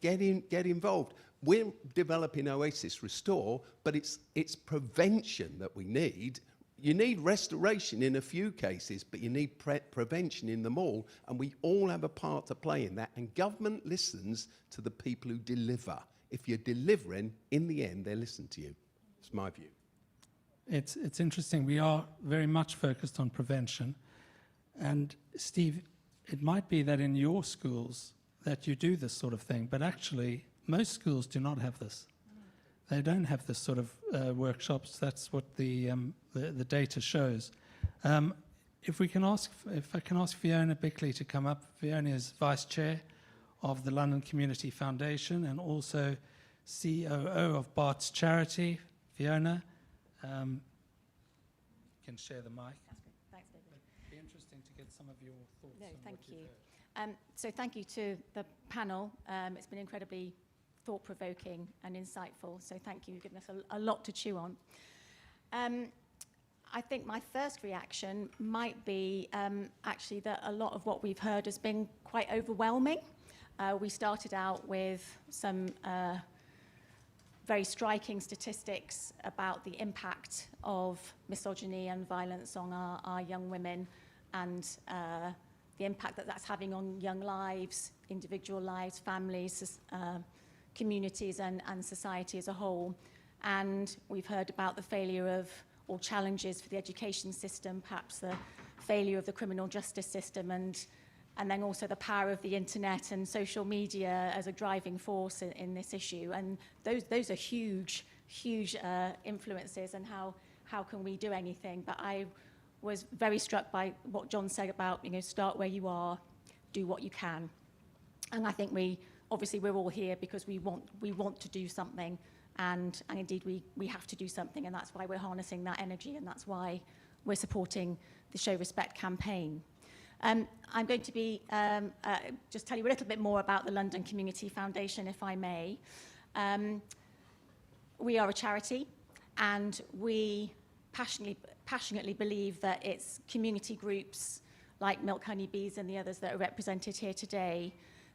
get involved. We're developing Oasis Restore, but it's prevention that we need. You need restoration in a few cases, but you need prevention in them all, and we all have a part to play in that, and government listens to the people who deliver. If you're delivering, in the end, they listen to you. It's my view. It's interesting. We are very much focused on prevention. And Steve, it might be that in your schools that you do this sort of thing, but actually most schools do not have this. They don't have this sort of workshops. That's what the data shows. If I can ask Fiona Bickley to come up. Fiona is Vice Chair of the London Community Foundation and also COO of Bart's Charity. Fiona, you can share the mic. That's great. Thanks, David. It'd be interesting to get some of your thoughts. No, on thank what you've you. heard. So thank you to the panel. It's been incredibly thought-provoking and insightful, so thank you. You've given us a lot to chew on. I think my first reaction might be actually that a lot of what we've heard has been quite overwhelming. We started out with some very striking statistics about the impact of misogyny and violence on our young women, and the impact that that's having on young lives, individual lives, families, communities and society as a whole. And we've heard about the failure of, or challenges for the education system, perhaps the failure of the criminal justice system, and then also the power of the internet and social media as a driving force in this issue. And those are huge influences, and how can we do anything? But I was very struck by what Jon said about, you know, start where you are, do what you can. And I think obviously we're all here because we want to do something, and indeed we have to do something, and that's why we're harnessing that energy, and that's why we're supporting the Show Respect campaign. I'm going to be just tell you a little bit more about the London Community Foundation, if I may. We are a charity, and we passionately believe that it's community groups like Milk Honeybees and the others that are represented here today,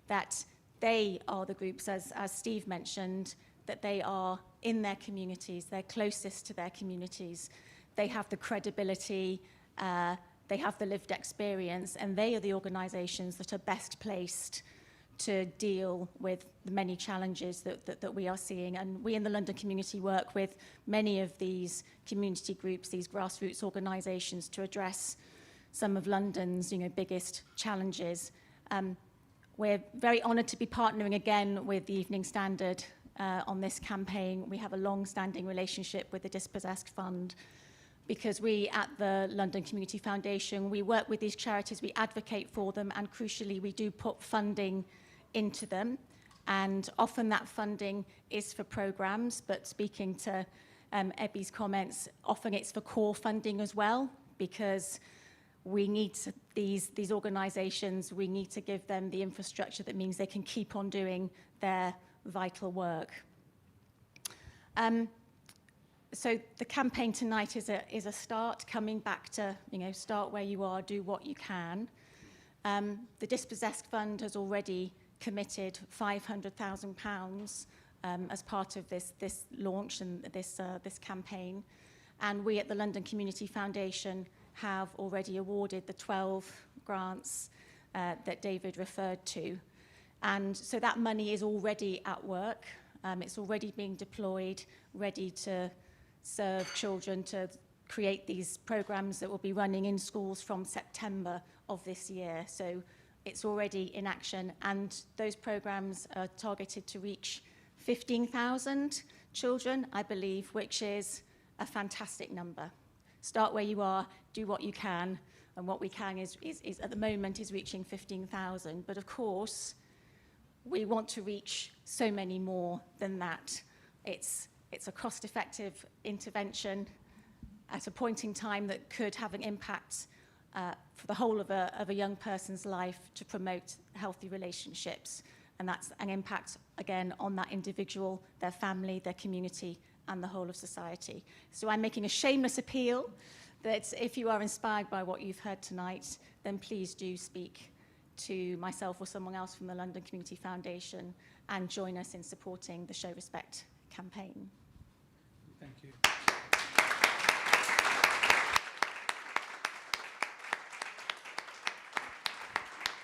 that they are the groups, as Steve mentioned, that they are in their communities, they're closest to their communities, they have the credibility, they have the lived experience, and they are the organisations that are best placed to deal with the many challenges that we are seeing. And we in the London community work with many of these community groups, these grassroots organisations, to address some of London's, you know, biggest challenges. We're very honoured to be partnering again with the Evening Standard on this campaign. We have a long-standing relationship with the Dispossessed Fund, because we at the London Community Foundation, we work with these charities, we advocate for them, and crucially, we do put funding into them. And often that funding is for programs, but speaking to Ebby's comments, often it's for core funding as well, because we need these organisations, we need to give them the infrastructure that means they can keep on doing their vital work. So the campaign tonight is a start, coming back to, you know, start where you are, do what you can. The Dispossessed Fund has already committed £500,000 as part of this launch and this campaign. And we at the London Community Foundation have already awarded the 12 grants that David referred to. And so that money is already at work. It's already being deployed, ready to serve children, to create these programs that will be running in schools from September of this year. So it's already in action, and those programs are targeted to reach 15,000 children, I believe, which is a fantastic number. Start where you are, do what you can, and what we can is at the moment is reaching 15,000. But of course, we want to reach so many more than that. It's a cost-effective intervention at a point in time that could have an impact for the whole of a young person's life to promote healthy relationships. And that's an impact, again, on that individual, their family, their community, and the whole of society. So I'm making a shameless appeal that if you are inspired by what you've heard tonight, then please do speak to myself or someone else from the London Community Foundation and join us in supporting the Show Respect campaign. Thank you.